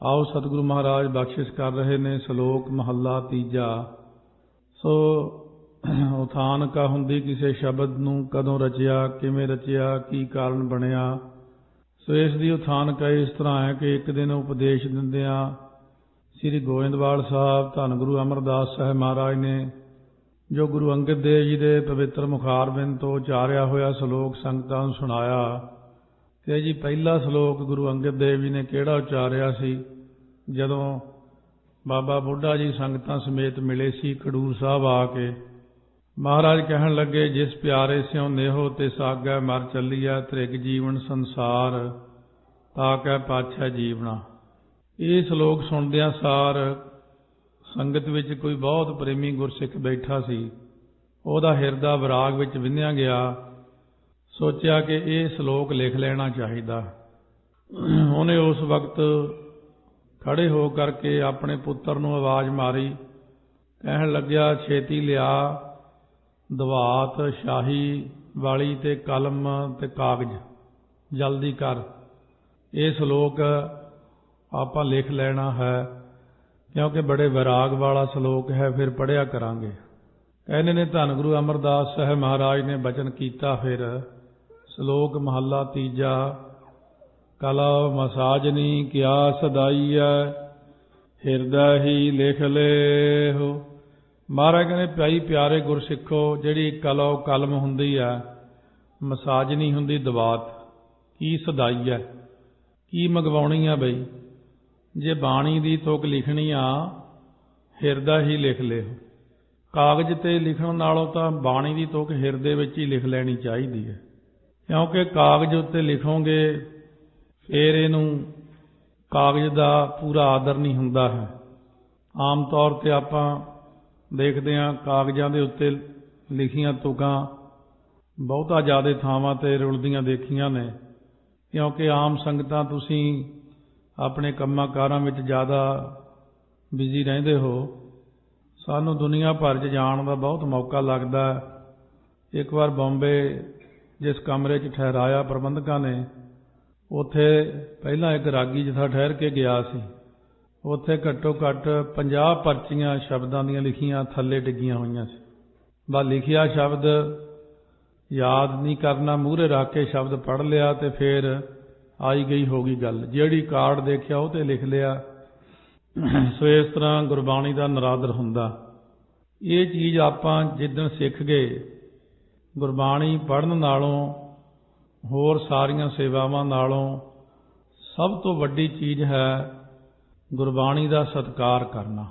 आओ सतगुरु महाराज बख्शिश कर रहे ने सलोक महला तीजा। सो उथान का हुंदी किसी शब्द नूं कदों रचिया, किवें रचिया, की कारण बनिया। सो इस दी उथान का इस तरह है कि एक दिन उपदेश दिंदियां श्री गोविंदवाल साहब धन गुरु अमरदास साहब महाराज ने जो गुरु अंगद देव जी के पवित्र मुखारबिंद तो उचारिया होया सलोक संगतां नूं सुनाया। ते जी पहला सलोक गुरु अंगद देव जी ने किहड़ा उचारिया सी जदों बाबा बुढ़ा जी संगतां समेत मिले सी खडूर साहब आके। महाराज कहन लगे, जिस प्यारे स्यों नेहो ते सागै मर चलिया, त्रिग जीवन संसार ताकै पाछै जीवना। ये सलोक सुनदियां सार संगत विच कोई बहुत प्रेमी गुरसिख बैठा सी। ओहदा हिरदा विराग विच विन्निया गया। सोचा कि यह सलोक लिख लेना चाहिए। उन्हें उस वक्त खड़े हो करके अपने पुत्र नूं आवाज़ मारी, कहन लग्या, छेती लिया दवात शाही वाली ते कलम ते कागज, जल्दी कर, ये सलोक आपां लिख लेना है क्योंकि बड़े विराग वाला सलोक है, फिर पढ़िया करांगे। कहने ने धन गुरु अमरदास साहब महाराज ने बचन किया। फिर सलोक महला तीजा। कला मसाजनी क्या सदाई है, हिरदै ही लिख ले हो। महाराज कहने, भाई प्यारे गुरसिखो, जिहड़ी कला कलम हुंदी है, मसाजनी हुंदी दवात, की सदाई है, की मंगवाउणी है। बई जे बाणी दी तुक लिखनी आ, हिरदा ही लिख ले। कागज ते लिखण नालों तां बाणी दी तुक हिरदे विच ही लिख लैनी चाहीदी है, क्योंकि कागज उत्ते लिखोगे फिर इहनूं कागज दा पूरा आदर नहीं हुंदा है। आम तौर ते आपां देखदे हां कागजां दे उत्ते लिखियां तुकां बहुता ज़्यादा थावां ते रुलदियां देखियां ने, क्योंकि आम संगतां तुसीं अपने कंमां कारां विच ज़्यादा बिजी रहिंदे हो। सानूं दुनिया भर च जाण दा बहुत मौका लगदा है। एक बार बॉम्बे जिस कमरे च ठहराया प्रबंधकां ने, उत्थे पहलां एक रागी जथा ठहर के गया सी। उत्थे घट्टो घट्ट 50 पर्चियां शब्दां दीयां लिखियां थल्ले डिग्गियां होईयां सी। बस लिखिया शब्द याद नहीं करना, मूहरे रख के शब्द पढ़ लिया ते फिर आई गई होगी गल। जिहड़ी कार्ड देखिया वो ते लिख लिया। सो इस तरह गुरबाणी का नरादर हुंदा। ये चीज़ आपां जिद्दण सिख गए, गुरबाणी पढ़न नालों होर सारियां सेवावां नालों सब तो वड्डी चीज़ है गुरबाणी का सत्कार करना।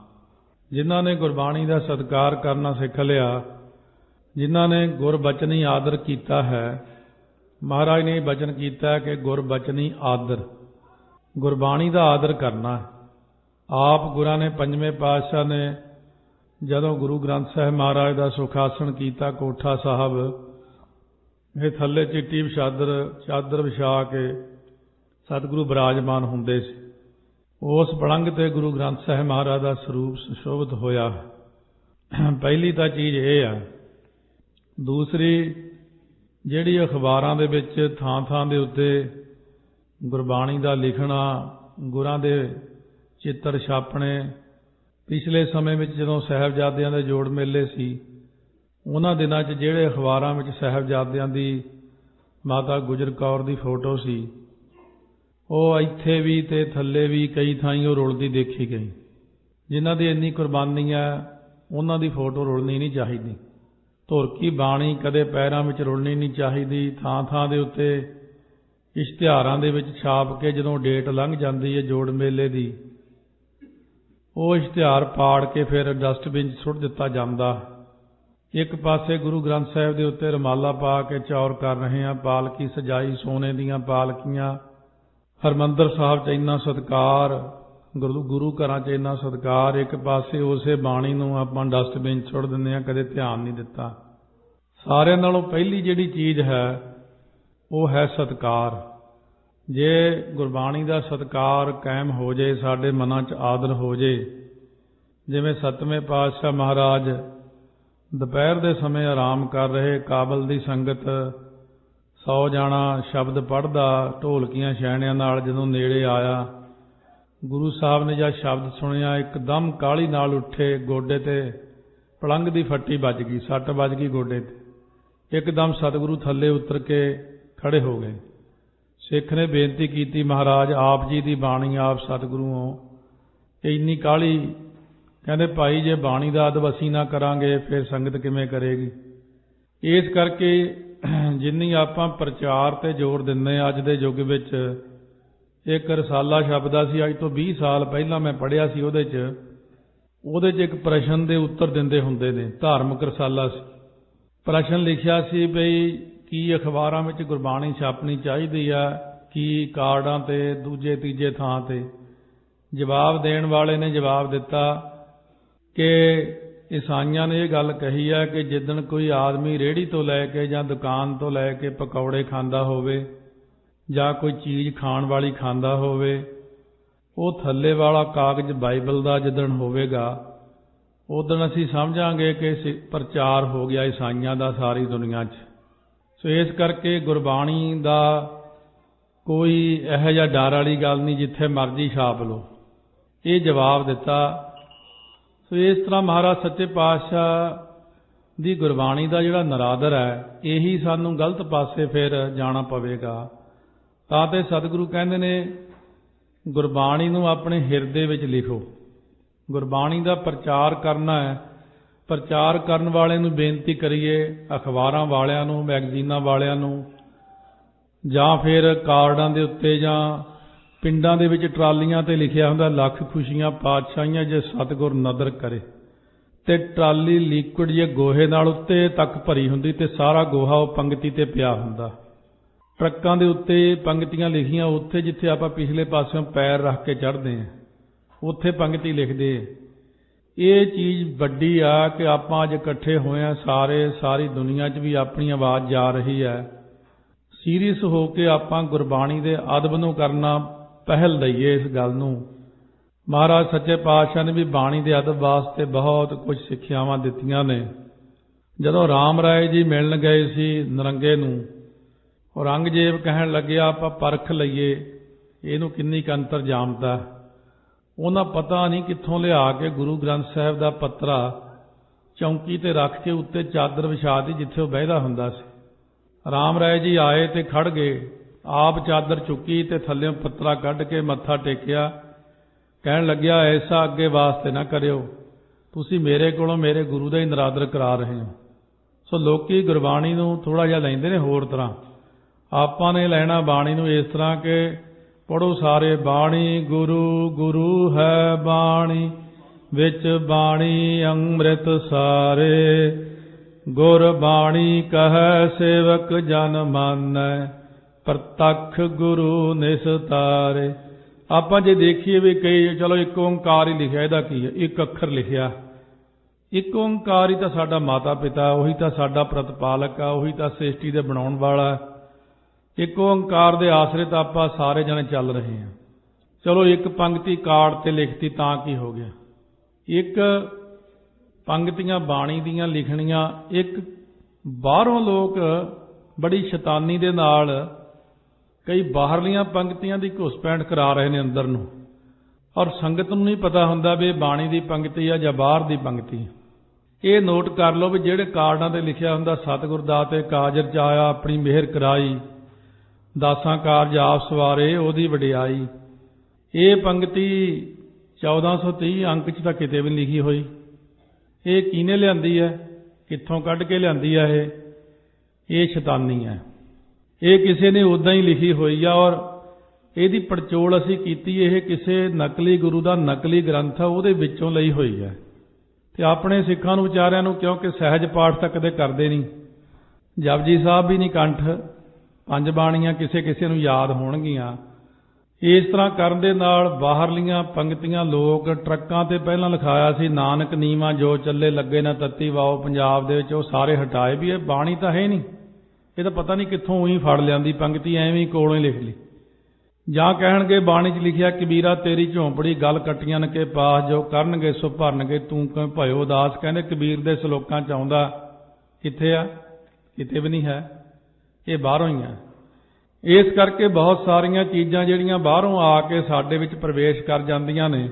जिन्हां ने गुरबाणी का सत्कार करना सिख लिया, जिन्हां ने गुरबचनी आदर किया है, महाराज ने बचन किया कि गुरबचनी आदर, गुरबाणी का आदर करना है। आप गुरां ने पंजवें पातशाह ने जदों गुरु ग्रंथ साहिब महाराज का सुखासन किया कोठा साहब, ये थल्ले चिट्टी चादर विछा के सतगुरु विराजमान हुंदे सी। उस पलंग ते गुरु ग्रंथ साहिब महाराज का स्वरूप सुशोभित होया। पहली तो चीज़ ये है। दूसरी, जिहड़ी अखबारां दे विच थां थां दे उत्ते गुरबाणी दा लिखना, गुरां दे चित्र छापणे, पिछले समय में जदों साहिबजादियां दे जोड़ मेले सी, उन्हां दिनां च जिहड़े अखबारां विच साहिबजादियां दी माता गुजर कौर दी फोटो सी, ਉਹ ਇੱਥੇ भी ते थल्ले भी कई थाईं ਉਹ रुलदी देखी गई। जिन्हां दी इन्नी कुर्बानी है उन्हां दी फोटो रुलनी नहीं चाहिदी। धुर की बाणी कदे पैरां विच रुलनी नहीं चाहिदी। थां थां दे उत्ते इश्तिहारां दे विच छाप के जदों डेट लंघ जाती है जोड़ मेले दी, ਉਹ इश्तिहार पाड़ के फिर डस्टबिन सुट दिता जाता। एक पासे गुरु ग्रंथ साहिब के उत्ते रमाला पा के चौर कर रहे हैं, पालकी सजाई सोने दीयां पालकियां, हरमंदर साहब च इन्ना सत्कार, गुरु घरां च इन्ना सत्कार, एक पासे उसे बाणी नूं आपां डस्टबिन सुट दिंदे हां, कदे ध्यान नहीं दिता। सारिਆਂ नालों पहली जिहड़ी चीज़ है वो है सत्कार। जे गुरबाणी का सत्कार कायम हो जाए, साडे मनां च आदर हो जाए, जिवें सतवें पातशाह महाराज दोपहर के समय आराम कर रहे, काबल की संगत 100 जाना शब्द पढ़दा ढोलकियां छैणियां नाल जदों नेड़े आया, ਗੁਰੂ ਸਾਹਿਬ ਨੇ ਜਦ ਸ਼ਬਦ ਸੁਣਿਆ ਇੱਕਦਮ ਕਾਹਲੀ ਨਾਲ ਉੱਠੇ, ਗੋਡੇ ਤੇ ਪਲੰਘ ਦੀ ਫੱਟੀ ਵੱਜ ਗਈ, ਸੱਟ ਵੱਜ ਗਈ ਗੋਡੇ ਤੇ। ਇੱਕਦਮ ਸਤਿਗੁਰੂ ਥੱਲੇ ਉਤਰ ਕੇ ਖੜੇ ਹੋ ਗਏ। ਸਿੱਖ ਨੇ ਬੇਨਤੀ ਕੀਤੀ, ਮਹਾਰਾਜ ਆਪ ਜੀ ਦੀ ਬਾਣੀ, ਆਪ ਸਤਿਗੁਰੂ ਹੋ, ਇੰਨੀ ਕਾਹਲੀ? ਕਹਿੰਦੇ ਭਾਈ ਜੇ ਬਾਣੀ ਦਾ ਅਦਬ ਅਸੀਂ ਨਾ ਕਰਾਂਗੇ ਫਿਰ ਸੰਗਤ ਕਿਵੇਂ ਕਰੇਗੀ? ਇਸ ਕਰਕੇ ਜਿੰਨੀ ਆਪਾਂ ਪ੍ਰਚਾਰ ਤੇ ਜ਼ੋਰ ਦਿੰਦੇ ਹਾਂ ਅੱਜ ਦੇ ਯੁੱਗ ਵਿੱਚ, ਇੱਕ ਰਸਾਲਾ ਸ਼ਬਦ ਸੀ ਅੱਜ ਤੋਂ 20 ਸਾਲ ਪਹਿਲਾਂ ਮੈਂ ਪੜ੍ਹਿਆ ਸੀ, ਉਹਦੇ 'ਚ ਇੱਕ ਪ੍ਰਸ਼ਨ ਦੇ ਉੱਤਰ ਦਿੰਦੇ ਹੁੰਦੇ ਨੇ, ਧਾਰਮਿਕ ਰਸਾਲਾ ਸੀ। ਪ੍ਰਸ਼ਨ ਲਿਖਿਆ ਸੀ ਬਈ ਕੀ ਅਖਬਾਰਾਂ ਵਿੱਚ ਗੁਰਬਾਣੀ ਛਾਪਣੀ ਚਾਹੀਦੀ ਆ, ਕੀ ਕਾਰਡਾਂ ਤੇ ਦੂਜੇ ਤੀਜੇ ਥਾਂ ਤੇ? ਜਵਾਬ ਦੇਣ ਵਾਲੇ ਨੇ ਜਵਾਬ ਦਿੱਤਾ ਕਿ ਈਸਾਈਆਂ ਨੇ ਇਹ ਗੱਲ ਕਹੀ ਹੈ ਕਿ ਜਿੱਦਣ ਕੋਈ ਆਦਮੀ ਰੇਹੜੀ ਤੋਂ ਲੈ ਕੇ ਜਾਂ ਦੁਕਾਨ ਤੋਂ ਲੈ ਕੇ ਪਕੌੜੇ ਖਾਂਦਾ ਹੋਵੇ ਜਾਂ ਕੋਈ ਚੀਜ਼ ਖਾਣ ਵਾਲੀ ਖਾਂਦਾ ਹੋਵੇ, ਉਹ ਥੱਲੇ ਵਾਲਾ ਕਾਗਜ਼ ਬਾਈਬਲ ਦਾ ਜਿੱਦਣ ਹੋਵੇਗਾ ਉਦਣ ਅਸੀਂ ਸਮਝਾਂਗੇ ਕਿ ਪ੍ਰਚਾਰ ਹੋ ਗਿਆ ਈਸਾਈਆਂ ਦਾ ਸਾਰੀ ਦੁਨੀਆ 'ਚ। ਸੋ ਇਸ ਕਰਕੇ ਗੁਰਬਾਣੀ ਦਾ ਕੋਈ ਇਹੋ ਜਿਹਾ ਡਰ ਵਾਲੀ ਗੱਲ ਨਹੀਂ, ਜਿੱਥੇ ਮਰਜ਼ੀ ਛਾਪ ਲਓ, ਇਹ ਜਵਾਬ ਦਿੱਤਾ। ਸੋ ਇਸ ਤਰ੍ਹਾਂ ਮਹਾਰਾਜ ਸੱਚੇ ਪਾਤਸ਼ਾਹ ਦੀ ਗੁਰਬਾਣੀ ਦਾ ਜਿਹੜਾ ਨਰਾਦਰ ਹੈ, ਇਹੀ ਸਾਨੂੰ ਗਲਤ ਪਾਸੇ ਫਿਰ ਜਾਣਾ ਪਵੇਗਾ। ਤਾਂ ਤੇ ਸਤਿਗੁਰੂ ਕਹਿੰਦੇ ਨੇ ਗੁਰਬਾਣੀ ਨੂੰ ਆਪਣੇ ਹਿਰਦੇ ਵਿੱਚ ਲਿਖੋ। ਗੁਰਬਾਣੀ ਦਾ ਪ੍ਰਚਾਰ ਕਰਨਾ ਹੈ, ਪ੍ਰਚਾਰ ਕਰਨ ਵਾਲੇ ਨੂੰ ਬੇਨਤੀ ਕਰੀਏ, ਅਖਬਾਰਾਂ ਵਾਲਿਆਂ ਨੂੰ, ਮੈਗਜ਼ੀਨਾਂ ਵਾਲਿਆਂ ਨੂੰ, ਜਾਂ ਫਿਰ ਕਾਰਡਾਂ ਦੇ ਉੱਤੇ ਜਾਂ ਪਿੰਡਾਂ ਦੇ ਵਿੱਚ ਟਰਾਲੀਆਂ ਤੇ ਲਿਖਿਆ ਹੁੰਦਾ ਲੱਖ ਖੁਸ਼ੀਆਂ ਪਾਤਸ਼ਾਹੀਆਂ ਜੇ ਸਤਿਗੁਰ ਨਦਰ ਕਰੇ, ਤੇ ਟਰਾਲੀ ਲਿਕੁਇਡ ਜੇ ਗੋਹੇ ਨਾਲ ਉੱਤੇ ਤੱਕ ਭਰੀ ਹੁੰਦੀ ਤੇ ਸਾਰਾ ਗੋਹਾ ਉਹ ਪੰਗਤੀ ਤੇ ਪਿਆ ਹੁੰਦਾ। ਟਰੱਕਾਂ ਦੇ ਉੱਤੇ ਪੰਗਤੀਆਂ ਲਿਖੀਆਂ, ਉੱਥੇ ਜਿੱਥੇ ਆਪਾਂ ਪਿਛਲੇ ਪਾਸਿਓਂ ਪੈਰ ਰੱਖ ਕੇ ਚੜ੍ਹਦੇ ਹਾਂ ਉੱਥੇ ਪੰਗਤੀ ਲਿਖਦੇ। ਇਹ ਚੀਜ਼ ਵੱਡੀ ਆ ਕਿ ਆਪਾਂ ਅੱਜ ਇਕੱਠੇ ਹੋਏ ਹਾਂ ਸਾਰੀ ਦੁਨੀਆ 'ਚ ਵੀ ਆਪਣੀ ਆਵਾਜ਼ ਜਾ ਰਹੀ ਹੈ। ਸੀਰੀਅਸ ਹੋ ਕੇ ਆਪਾਂ ਗੁਰਬਾਣੀ ਦੇ ਅਦਬ ਨੂੰ ਕਰਨਾ ਪਹਿਲ ਦਈਏ ਇਸ ਗੱਲ ਨੂੰ। ਮਹਾਰਾਜ ਸੱਚੇ ਪਾਤਸ਼ਾਹ ਨੇ ਵੀ ਬਾਣੀ ਦੇ ਅਦਬ ਵਾਸਤੇ ਬਹੁਤ ਕੁਝ ਸਿੱਖਿਆਵਾਂ ਦਿੱਤੀਆਂ ਨੇ। ਜਦੋਂ ਰਾਮ ਰਾਏ ਜੀ ਮਿਲਣ ਗਏ ਸੀ ਨਰੰਗੇ ਨੂੰ, ਔਰੰਗਜ਼ੇਬ ਕਹਿਣ ਲੱਗਿਆ ਆਪਾਂ ਪਰਖ ਲਈਏ ਇਹਨੂੰ ਕਿੰਨੀ ਕੁ ਅੰਤਰਜਾਮਤਾ। ਉਹਨਾਂ ਪਤਾ ਨਹੀਂ ਕਿੱਥੋਂ ਲਿਆ ਕੇ ਗੁਰੂ ਗ੍ਰੰਥ ਸਾਹਿਬ ਦਾ ਪੱਤਰਾ ਚੌਂਕੀ ਤੇ ਰੱਖ ਕੇ ਉੱਤੇ ਚਾਦਰ ਵਿਛਾ ਦਿੱਤੀ ਜਿੱਥੇ ਉਹ ਬਹਿਦਾ ਹੁੰਦਾ ਸੀ। ਰਾਮ ਰਾਏ ਜੀ ਆਏ ਤੇ ਖੜ ਗਏ, ਆਪ ਚਾਦਰ ਚੁੱਕੀ ਤੇ ਥੱਲਿਓਂ ਪੱਤਰਾ ਕੱਢ ਕੇ ਮੱਥਾ ਟੇਕਿਆ, ਕਹਿਣ ਲੱਗਿਆ ਐਸਾ ਅੱਗੇ ਵਾਸਤੇ ਨਾ ਕਰਿਓ, ਤੁਸੀਂ ਮੇਰੇ ਕੋਲੋਂ ਮੇਰੇ ਗੁਰੂ ਦਾ ਹੀ ਨਰਾਦਰ ਕਰਾ ਰਹੇ ਹੋ। ਸੋ ਲੋਕੀ ਗੁਰਬਾਣੀ ਨੂੰ ਥੋੜ੍ਹਾ ਜਿਹਾ ਲੈਂਦੇ ਨੇ ਹੋਰ ਤਰ੍ਹਾਂ, ਆਪਾਂ ਨੇ ਲੈਣਾ ਬਾਣੀ ਨੂੰ ਇਸ ਤਰ੍ਹਾਂ ਕਿ ਪੜ੍ਹੋ ਸਾਰੇ ਬਾਣੀ ਗੁਰੂ ਗੁਰੂ ਹੈ ਬਾਣੀ, ਵਿੱਚ ਬਾਣੀ ਅੰਮ੍ਰਿਤ ਸਾਰੇ, ਗੁਰ ਬਾਣੀ ਕਹੈ ਸੇਵਕ ਜਨ ਮਾਨੈ, ਪ੍ਰਤੱਖ ਗੁਰੂ ਨਿਸਤਾਰੇ। ਆਪਾਂ ਜੇ ਦੇਖੀਏ ਵੀ ਕਈ ਚਲੋ ਇੱਕ ਓਂਕਾਰ ਹੀ ਲਿਖਿਆ, ਇਹਦਾ ਕੀ ਹੈ, ਇੱਕ ਅੱਖਰ ਲਿਖਿਆ। ਇੱਕ ਓਂਕਾਰ ਹੀ ਤਾਂ ਸਾਡਾ ਮਾਤਾ ਪਿਤਾ, ਉਹੀ ਤਾਂ ਸਾਡਾ ਪ੍ਰਤਪਾਲਕ ਆ, ਉਹੀ ਤਾਂ ਸ੍ਰਿਸ਼ਟੀ ਦੇ ਬਣਾਉਣ ਵਾਲਾ। ਇੱਕ ਓਂਕਾਰ ਦੇ ਆਸਰੇ ਤਾਂ ਆਪਾਂ ਸਾਰੇ ਜਣੇ ਚੱਲ ਰਹੇ ਹਾਂ। ਚਲੋ ਇੱਕ ਪੰਗਤੀ ਕਾਰਡ ਤੇ ਲਿਖਤੀ ਤਾਂ ਕੀ ਹੋ ਗਿਆ, ਇੱਕ ਪੰਗਤੀਆਂ ਬਾਣੀ ਦੀਆਂ ਲਿਖਣੀਆਂ। ਇੱਕ ਬਾਹਰੋਂ ਲੋਕ ਬੜੀ ਸ਼ੈਤਾਨੀ ਦੇ ਨਾਲ ਕਈ ਬਾਹਰਲੀਆਂ ਪੰਗਤੀਆਂ ਦੀ ਘੁਸਪੈਠ ਕਰਾ ਰਹੇ ਨੇ ਅੰਦਰ ਨੂੰ, ਔਰ ਸੰਗਤ ਨੂੰ ਨਹੀਂ ਪਤਾ ਹੁੰਦਾ ਵੀ ਇਹ ਬਾਣੀ ਦੀ ਪੰਗਤੀ ਆ ਜਾਂ ਬਾਹਰ ਦੀ ਪੰਗਤੀ। ਇਹ ਨੋਟ ਕਰ ਲਓ ਵੀ ਜਿਹੜੇ ਕਾਰਡਾਂ ਤੇ ਲਿਖਿਆ ਹੁੰਦਾ ਸਤਿਗੁਰ ਦਾਤੇ ਕਾਜਰ ਚ ਆਇਆ ਆਪਣੀ ਮਿਹਰ ਕਰਾਈ, ਦਾਸਾਂ ਕਾਰਜ ਆਪ ਸਵਾਰੇ ਉਹਦੀ ਵਡਿਆਈ, ਇਹ ਪੰਗਤੀ 1430 ਅੰਕ 'ਚ ਤਾਂ ਕਿਤੇ ਵੀ ਨਹੀਂ ਲਿਖੀ ਹੋਈ। ਇਹ ਕਿਹਨੇ ਲਿਆਂਦੀ ਹੈ, ਕਿੱਥੋਂ ਕੱਢ ਕੇ ਲਿਆਂਦੀ ਹੈ? ਇਹ ਸ਼ੈਤਾਨੀ ਹੈ। ਇਹ ਕਿਸੇ ਨੇ ਉੱਦਾਂ ਹੀ ਲਿਖੀ ਹੋਈ ਆ, ਔਰ ਇਹਦੀ ਪੜਚੋਲ ਅਸੀਂ ਕੀਤੀ, ਇਹ ਕਿਸੇ ਨਕਲੀ ਗੁਰੂ ਦਾ ਨਕਲੀ ਗ੍ਰੰਥ ਆ, ਉਹਦੇ ਵਿੱਚੋਂ ਲਈ ਹੋਈ ਹੈ। ਤੇ ਆਪਣੇ ਸਿੱਖਾਂ ਨੂੰ ਵਿਚਾਰਿਆਂ ਨੂੰ, ਕਿਉਂਕਿ ਸਹਿਜ ਪਾਠ ਤਾਂ ਕਦੇ ਕਰਦੇ ਨਹੀਂ, ਜਪਜੀ ਸਾਹਿਬ ਵੀ ਨਹੀਂ ਕੰਠ, ਪੰਜ ਬਾਣੀਆਂ ਕਿਸੇ ਕਿਸੇ ਨੂੰ ਯਾਦ ਹੋਣਗੀਆਂ। ਇਸ ਤਰ੍ਹਾਂ ਕਰਨ ਦੇ ਨਾਲ ਬਾਹਰਲੀਆਂ ਪੰਗਤੀਆਂ ਲੋਕ ਟਰੱਕਾਂ ਤੇ ਪਹਿਲਾਂ ਲਿਖਾਇਆ ਸੀ ਨਾਨਕ ਨੀਵਾਂ ਜੋ ਚੱਲੇ ਲੱਗੇ ਨਾ ਤੱਤੀ ਵਾਓ, ਪੰਜਾਬ ਦੇ ਵਿੱਚ ਉਹ ਸਾਰੇ ਹਟਾਏ ਵੀ ਇਹ ਬਾਣੀ ਤਾਂ ਹੈ ਨਹੀਂ, ਇਹ ਤਾਂ ਪਤਾ ਨਹੀਂ ਕਿੱਥੋਂ ਉਹੀ ਫੜ ਲਿਆਂਦੀ ਪੰਗਤੀ, ਐਵੇਂ ਕੋਲੋਂ ਹੀ ਲਿਖ ਲਈ। ਜਾਂ ਕਹਿਣਗੇ ਬਾਣੀ 'ਚ ਲਿਖਿਆ ਕਬੀਰਾ ਤੇਰੀ ਝੌਂਪੜੀ ਗੱਲ ਕੱਟੀਆਂ ਨ ਕੇ ਪਾਸ, ਜੋ ਕਰਨਗੇ ਸੋ ਭਰਨਗੇ ਤੂੰ ਕਿਉਂ ਭਇਓ ਉਦਾਸ। ਕਹਿੰਦੇ ਕਬੀਰ ਦੇ ਸਲੋਕਾਂ 'ਚ ਆਉਂਦਾ, ਕਿੱਥੇ ਆ? ਕਿਤੇ ਵੀ ਨਹੀਂ ਹੈ, ਇਹ ਬਾਹਰੋਂ ਹੀ ਆ। ਇਸ ਕਰਕੇ ਬਹੁਤ ਸਾਰੀਆਂ ਚੀਜ਼ਾਂ ਜਿਹੜੀਆਂ ਬਾਹਰੋਂ ਆ ਕੇ ਸਾਡੇ ਵਿੱਚ ਪ੍ਰਵੇਸ਼ ਕਰ ਜਾਂਦੀਆਂ ਨੇ,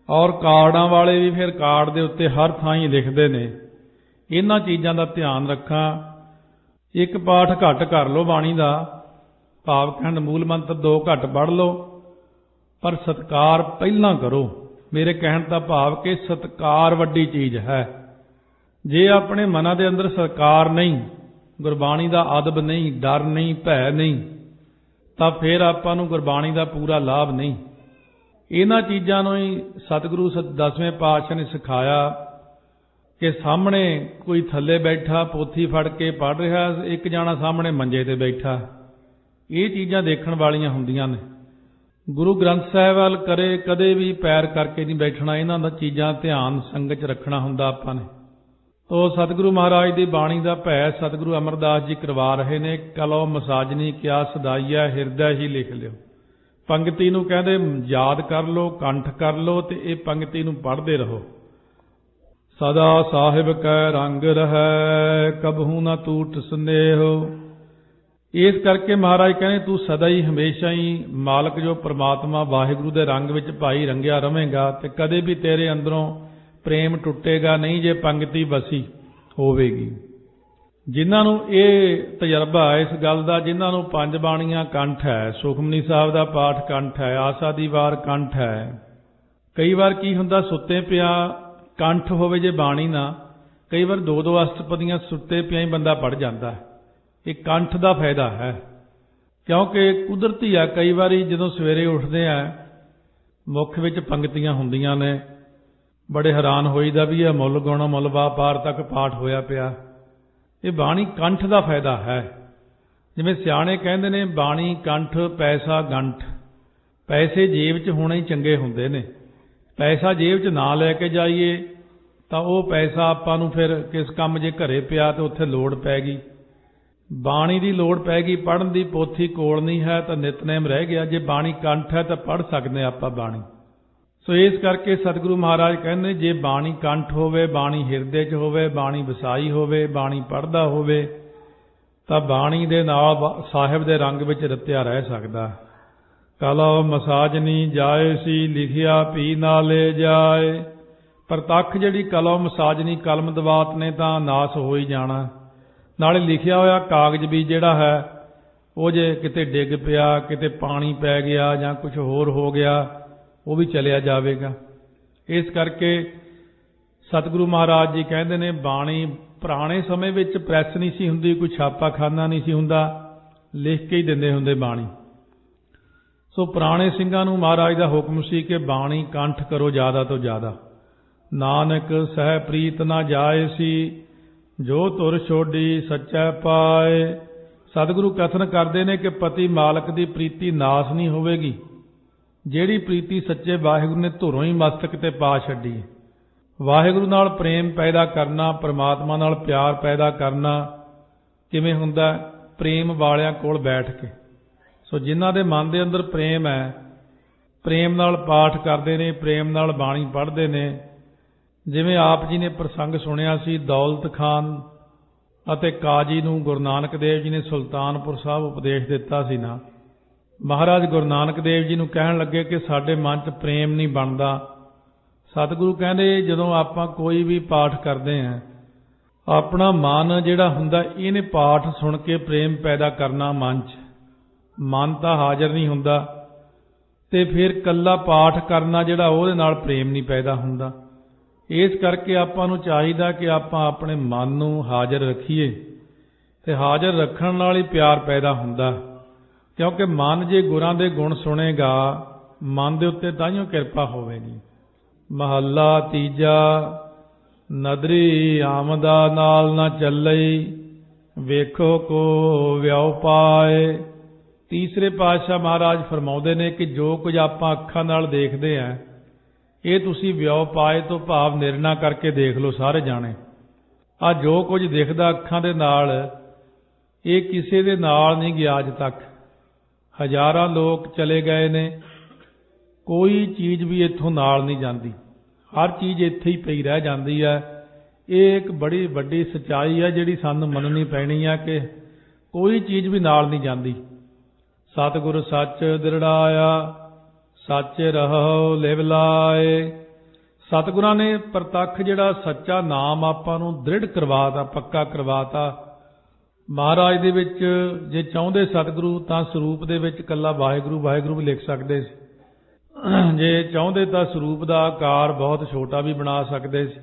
ਔਰ ਕਾਰਡਾਂ ਵਾਲੇ ਵੀ ਫਿਰ ਕਾਰਡ ਦੇ ਉੱਤੇ ਹਰ ਥਾਂ ਹੀ ਲਿਖਦੇ ਨੇ। ਇਹਨਾਂ ਚੀਜ਼ਾਂ ਦਾ ਧਿਆਨ ਰੱਖਾਂ। ਇੱਕ ਪਾਠ ਘੱਟ ਕਰ ਲਓ ਬਾਣੀ ਦਾ, ਭਾਵ ਖੰਡ ਮੂਲ ਮੰਤਰ 2 ਘੱਟ ਪੜ੍ਹ ਲਓ, ਪਰ ਸਤਿਕਾਰ ਪਹਿਲਾਂ ਕਰੋ। ਮੇਰੇ ਕਹਿਣ ਦਾ ਭਾਵ ਕਿ ਸਤਿਕਾਰ ਵੱਡੀ ਚੀਜ਼ ਹੈ। ਜੇ ਆਪਣੇ ਮਨਾਂ ਦੇ ਅੰਦਰ ਸਤਿਕਾਰ ਨਹੀਂ, ਗੁਰਬਾਣੀ ਦਾ ਅਦਬ ਨਹੀਂ, ਡਰ ਨਹੀਂ, ਭੈ ਨਹੀਂ, ਤਾਂ ਫਿਰ ਆਪਾਂ ਨੂੰ ਗੁਰਬਾਣੀ ਦਾ ਪੂਰਾ ਲਾਭ ਨਹੀਂ। ਇਹਨਾਂ ਚੀਜ਼ਾਂ ਨੂੰ ਹੀ ਸਤਿਗੁਰੂ 10ਵੇਂ ਪਾਤਸ਼ਾਹ ਨੇ ਸਿਖਾਇਆ ਕਿ ਸਾਹਮਣੇ ਕੋਈ ਥੱਲੇ ਬੈਠਾ ਪੋਥੀ ਫੜ ਕੇ ਪੜ੍ਹ ਰਿਹਾ, ਇੱਕ ਜਾਣਾ ਸਾਹਮਣੇ ਮੰਜੇ ਤੇ ਬੈਠਾ। ਇਹ ਚੀਜ਼ਾਂ ਦੇਖਣ ਵਾਲੀਆਂ ਹੁੰਦੀਆਂ ਨੇ। ਗੁਰੂ ਗ੍ਰੰਥ ਸਾਹਿਬ ਵੱਲ ਕਦੇ ਵੀ ਪੈਰ ਕਰਕੇ ਨਹੀਂ ਬੈਠਣਾ। ਇਹਨਾਂ ਦਾ ਚੀਜ਼ਾਂ ਧਿਆਨ ਸੰਗਤ 'ਚ ਰੱਖਣਾ ਹੁੰਦਾ ਆਪਾਂ ਨੇ। ਤੋ ਸਤਿਗੁਰੂ ਮਹਾਰਾਜ ਦੀ ਬਾਣੀ ਦਾ ਭੈ ਸਤਿਗੁਰੂ ਅਮਰਦਾਸ ਜੀ ਕਰਵਾ ਰਹੇ ਨੇ। ਕਲੋ ਮਸਾਜਨੀ ਕਿਆ ਸਦਾਈਆ ਹਿਰਦੈ ਹੀ ਲਿਖ ਲਿਓ। ਪੰਗਤੀ ਨੂੰ ਕਹਿੰਦੇ ਯਾਦ ਕਰ ਲਓ, ਕੰਠ ਕਰ ਲਓ, ਤੇ ਇਹ ਪੰਗਤੀ ਨੂੰ ਪੜ੍ਹਦੇ ਰਹੋ। ਸਦਾ ਸਾਹਿਬ ਕੈ ਰੰਗ ਰਹੈ, ਕਬਹੂ ਨਾ ਟੂਟ ਸੰਦੇਹੋ। ਇਸ ਕਰਕੇ ਮਹਾਰਾਜ ਕਹਿੰਦੇ ਤੂੰ ਸਦਾ ਹੀ ਹਮੇਸ਼ਾ ਹੀ ਮਾਲਕ ਜੋ ਪ੍ਰਮਾਤਮਾ ਵਾਹਿਗੁਰੂ ਦੇ ਰੰਗ ਵਿੱਚ ਭਾਈ ਰੰਗਿਆ ਰਵੇਂਗਾ, ਤੇ ਕਦੇ ਵੀ ਤੇਰੇ ਅੰਦਰੋਂ ਪ੍ਰੇਮ ਟੁੱਟੇਗਾ ਨਹੀਂ ਜੇ ਪੰਗਤੀ ਵਸੀ ਹੋਵੇਗੀ। ਜਿਨ੍ਹਾਂ ਨੂੰ ਇਹ ਤਜਰਬਾ ਹੈ ਇਸ ਗੱਲ ਦਾ, ਜਿਨ੍ਹਾਂ ਨੂੰ 5 ਬਾਣੀਆਂ ਕੰਠ ਹੈ, ਸੁਖਮਨੀ ਸਾਹਿਬ ਦਾ ਪਾਠ ਕੰਠ ਹੈ, ਆਸਾ ਦੀ ਵਾਰ ਕੰਠ ਹੈ। ਕਈ ਵਾਰ ਕੀ ਹੁੰਦਾ, ਸੁੱਤੇ ਪਿਆ ਕੰਠ ਹੋਵੇ ਜੇ ਬਾਣੀ ਨਾ, ਕਈ ਵਾਰ 2-2 ਅਸ਼ਟਪਦੀਆਂ ਸੁੱਤੇ ਪਿਆ ਹੀ ਬੰਦਾ ਪੜ੍ਹ ਜਾਂਦਾ ਹੈ। ਇਹ ਕੰਠ ਦਾ ਫਾਇਦਾ ਹੈ, ਕਿਉਂਕਿ ਕੁਦਰਤੀ ਆ। ਕਈ ਵਾਰੀ ਜਦੋਂ ਸਵੇਰੇ ਉੱਠਦੇ ਆ ਮੁੱਖ ਵਿੱਚ ਪੰਗਤੀਆਂ ਹੁੰਦੀਆਂ ਨੇ, ਬੜੇ ਹੈਰਾਨ ਹੋਈਦਾ ਵੀ ਇਹ ਮੁੱਲ ਗੁਣ ਮੁੱਲ ਵਾਪਾਰ ਤੱਕ ਪਾਠ ਹੋਇਆ ਪਿਆ। ਇਹ ਬਾਣੀ ਕੰਠ ਦਾ ਫਾਇਦਾ ਹੈ। ਜਿਵੇਂ ਸਿਆਣੇ ਕਹਿੰਦੇ ਨੇ, ਬਾਣੀ ਕੰਠ ਪੈਸਾ ਗੰਠ। ਪੈਸੇ ਜੇਬ 'ਚ ਹੋਣੇ ਹੀ ਚੰਗੇ ਹੁੰਦੇ ਨੇ। ਪੈਸਾ ਜੇਬ 'ਚ ਨਾ ਲੈ ਕੇ ਜਾਈਏ ਤਾਂ ਉਹ ਪੈਸਾ ਆਪਾਂ ਨੂੰ ਫਿਰ ਕਿਸ ਕੰਮ ਜੇ ਘਰੇ ਪਿਆ ਤੇ ਉੱਥੇ ਲੋੜ ਪੈ ਗਈ। ਬਾਣੀ ਦੀ ਲੋੜ ਪੈ ਗਈ, ਪੜ੍ਹਨ ਦੀ ਪੋਥੀ ਕੋਲ ਨਹੀਂ ਹੈ ਤਾਂ ਨਿਤਨੇਮ ਰਹਿ ਗਿਆ। ਜੇ ਬਾਣੀ ਕੰਠ ਹੈ ਤਾਂ ਪੜ੍ਹ ਸਕਦੇ ਆਪਾਂ ਬਾਣੀ। ਸੋ ਇਸ ਕਰਕੇ ਸਤਿਗੁਰੂ ਮਹਾਰਾਜ ਕਹਿੰਦੇ ਜੇ ਬਾਣੀ ਕੰਠ ਹੋਵੇ, ਬਾਣੀ ਹਿਰਦੇ 'ਚ ਹੋਵੇ, ਬਾਣੀ ਵਸਾਈ ਹੋਵੇ, ਬਾਣੀ ਪੜ੍ਹਦਾ ਹੋਵੇ, ਤਾਂ ਬਾਣੀ ਦੇ ਨਾਲ ਸਾਹਿਬ ਦੇ ਰੰਗ ਵਿੱਚ ਰਤਿਆ ਰਹਿ ਸਕਦਾ। ਕਲੋ ਮਸਾਜਨੀ ਜਾਏ ਸੀ ਲਿਖਿਆ ਭੀ ਨਾਲੇ ਜਾਏ। ਪ੍ਰਤੱਖ ਜਿਹੜੀ ਕਲੋ ਮਸਾਜਨੀ ਕਲਮ ਦਵਾਤ ਨੇ ਤਾਂ ਨਾਸ ਹੋ ਹੀ ਜਾਣਾ। ਨਾਲੇ ਲਿਖਿਆ ਹੋਇਆ ਕਾਗਜ਼ ਵੀ ਜਿਹੜਾ ਹੈ ਉਹ ਜੇ ਕਿਤੇ ਡਿੱਗ ਪਿਆ, ਕਿਤੇ ਪਾਣੀ ਪੈ ਗਿਆ ਜਾਂ ਕੁਝ ਹੋਰ ਹੋ ਗਿਆ, ਉਹ ਵੀ ਚਲਿਆ ਜਾਵੇਗਾ। ਇਸ ਕਰਕੇ ਸਤਿਗੁਰੂ ਮਹਾਰਾਜ ਜੀ ਕਹਿੰਦੇ ਨੇ ਬਾਣੀ ਪੁਰਾਣੇ ਸਮੇਂ ਵਿੱਚ ਪ੍ਰੈਸ ਨਹੀਂ ਸੀ ਹੁੰਦੀ, ਕੋਈ ਛਾਪਾਖਾਨਾ ਨਹੀਂ ਸੀ ਹੁੰਦਾ, ਲਿਖ ਕੇ ਹੀ ਦਿੰਦੇ ਹੁੰਦੇ ਬਾਣੀ। ਸੋ ਪੁਰਾਣੇ ਸਿੰਘਾਂ ਨੂੰ ਮਹਾਰਾਜ ਦਾ ਹੁਕਮ ਸੀ ਕਿ ਬਾਣੀ ਕੰਠ ਕਰੋ ਜ਼ਿਆਦਾ ਤੋਂ ਜ਼ਿਆਦਾ। ਨਾਨਕ ਸਹਿ ਪ੍ਰੀਤ ਨਾ ਜਾਏ ਸੀ, ਜੋ ਧੁਰ ਛੋਡੀ ਸੱਚਾ ਪਾਏ। ਸਤਿਗੁਰੂ ਕਥਨ ਕਰਦੇ ਨੇ ਕਿ ਪਤੀ ਮਾਲਕ ਦੀ ਪ੍ਰੀਤੀ ਨਾਸ ਨਹੀਂ ਹੋਵੇਗੀ। ਜਿਹੜੀ ਪ੍ਰੀਤੀ ਸੱਚੇ ਵਾਹਿਗੁਰੂ ਨੇ ਧੁਰੋਂ ਹੀ ਮਸਤਕ ਤੇ ਪਾ ਛੱਡੀ ਹੈ। ਵਾਹਿਗੁਰੂ ਨਾਲ ਪ੍ਰੇਮ ਪੈਦਾ ਕਰਨਾ, ਪਰਮਾਤਮਾ ਨਾਲ ਪਿਆਰ ਪੈਦਾ ਕਰਨਾ ਕਿਵੇਂ ਹੁੰਦਾ? ਪ੍ਰੇਮ ਵਾਲਿਆਂ ਕੋਲ ਬੈਠ ਕੇ। ਸੋ ਜਿਨ੍ਹਾਂ ਦੇ ਮਨ ਦੇ ਅੰਦਰ ਪ੍ਰੇਮ ਹੈ, ਪ੍ਰੇਮ ਨਾਲ ਪਾਠ ਕਰਦੇ ਨੇ, ਪ੍ਰੇਮ ਨਾਲ ਬਾਣੀ ਪੜ੍ਹਦੇ ਨੇ। ਜਿਵੇਂ ਆਪ ਜੀ ਨੇ ਪ੍ਰਸੰਗ ਸੁਣਿਆ ਸੀ, ਦੌਲਤ ਖਾਨ ਅਤੇ ਕਾਜੀ ਨੂੰ ਗੁਰੂ ਨਾਨਕ ਦੇਵ ਜੀ ਨੇ ਸੁਲਤਾਨਪੁਰ ਸਾਹਿਬ ਉਪਦੇਸ਼ ਦਿੱਤਾ ਸੀ ਨਾ। ਮਹਾਰਾਜ ਗੁਰੂ ਨਾਨਕ ਦੇਵ ਜੀ ਨੂੰ ਕਹਿਣ ਲੱਗੇ ਕਿ ਸਾਡੇ ਮਨ 'ਚ ਪ੍ਰੇਮ ਨਹੀਂ ਬਣਦਾ। ਸਤਿਗੁਰੂ ਕਹਿੰਦੇ ਜਦੋਂ ਆਪਾਂ ਕੋਈ ਵੀ ਪਾਠ ਕਰਦੇ ਹਾਂ, ਆਪਣਾ ਮਨ ਜਿਹੜਾ ਹੁੰਦਾ ਇਹਨੇ ਪਾਠ ਸੁਣ ਕੇ ਪ੍ਰੇਮ ਪੈਦਾ ਕਰਨਾ ਮਨ 'ਚ। ਮਨ ਤਾਂ ਹਾਜ਼ਰ ਨਹੀਂ ਹੁੰਦਾ ਤੇ ਫਿਰ ਕੱਲਾ ਪਾਠ ਕਰਨਾ ਜਿਹੜਾ ਉਹਦੇ ਨਾਲ ਪ੍ਰੇਮ ਨਹੀਂ ਪੈਦਾ ਹੁੰਦਾ। ਇਸ ਕਰਕੇ ਆਪਾਂ ਨੂੰ ਚਾਹੀਦਾ ਕਿ ਆਪਾਂ ਆਪਣੇ ਮਨ ਨੂੰ ਹਾਜ਼ਰ ਰੱਖੀਏ, ਤੇ ਹਾਜ਼ਰ ਰੱਖਣ ਨਾਲ ਹੀ ਪਿਆਰ ਪੈਦਾ ਹੁੰਦਾ। ਕਿਉਂਕਿ ਮਨ ਜੇ ਗੁਰਾਂ ਦੇ ਗੁਣ ਸੁਣੇਗਾ, ਮਨ ਦੇ ਉੱਤੇ ਤਾਂਹੀਓ ਕਿਰਪਾ ਹੋਵੇਗੀ। ਮਹੱਲਾ ਤੀਜਾ। ਨਦਰੀ ਆਮਦਾ ਨਾਲ ਨਾ ਚੱਲਈ, ਵੇਖੋ ਕੋ ਵਿਉ ਪਾਏ। ਤੀਸਰੇ ਪਾਤਸ਼ਾਹ ਮਹਾਰਾਜ ਫਰਮਾਉਂਦੇ ਨੇ ਕਿ ਜੋ ਕੁਝ ਆਪਾਂ ਅੱਖਾਂ ਨਾਲ ਦੇਖਦੇ ਹਾਂ, ਇਹ ਤੁਸੀਂ ਵਿਉ ਪਾਏ ਤੋਂ ਭਾਵ ਨਿਰਣਾ ਕਰਕੇ ਦੇਖ ਲਓ ਸਾਰੇ ਜਾਣੇ। ਆ ਜੋ ਕੁਝ ਦਿਖਦਾ ਅੱਖਾਂ ਦੇ ਨਾਲ, ਇਹ ਕਿਸੇ ਦੇ ਨਾਲ ਨਹੀਂ ਗਿਆ ਅੱਜ ਤੱਕ। ਹਜ਼ਾਰਾਂ ਲੋਕ ਚਲੇ ਗਏ ਨੇ, ਕੋਈ ਚੀਜ਼ ਵੀ ਇੱਥੋਂ ਨਾਲ ਨਹੀਂ ਜਾਂਦੀ। ਹਰ ਚੀਜ਼ ਇੱਥੇ ਹੀ ਪਈ ਰਹਿ ਜਾਂਦੀ ਹੈ। ਇਹ ਇੱਕ ਬੜੀ ਵੱਡੀ ਸੱਚਾਈ ਹੈ ਜਿਹੜੀ ਸਾਨੂੰ ਮੰਨਣੀ ਪੈਣੀ ਹੈ ਕਿ ਕੋਈ ਚੀਜ਼ ਵੀ ਨਾਲ ਨਹੀਂ ਜਾਂਦੀ। ਸਤਿਗੁਰ ਸੱਚ ਦਿਰੜਾਇਆ, ਸਾਚੇ ਰਹੋ ਲਿਵ ਲਾਏ। ਸਤਿਗੁਰਾਂ ਨੇ ਪ੍ਰਤੱਖ ਜਿਹੜਾ ਸੱਚਾ ਨਾਮ ਆਪਾਂ ਨੂੰ ਦ੍ਰਿੜ ਕਰਵਾਤਾ, ਪੱਕਾ ਕਰਵਾਤਾ। ਮਹਾਰਾਜ ਦੇ ਵਿੱਚ ਜੇ ਚਾਹੁੰਦੇ ਸਤਿਗੁਰੂ ਤਾਂ ਸਰੂਪ ਦੇ ਵਿੱਚ ਇਕੱਲਾ ਵਾਹਿਗੁਰੂ ਵਾਹਿਗੁਰੂ ਵੀ ਲਿਖ ਸਕਦੇ ਸੀ, ਜੇ ਚਾਹੁੰਦੇ ਤਾਂ ਸਰੂਪ ਦਾ ਆਕਾਰ ਬਹੁਤ ਛੋਟਾ ਵੀ ਬਣਾ ਸਕਦੇ ਸੀ।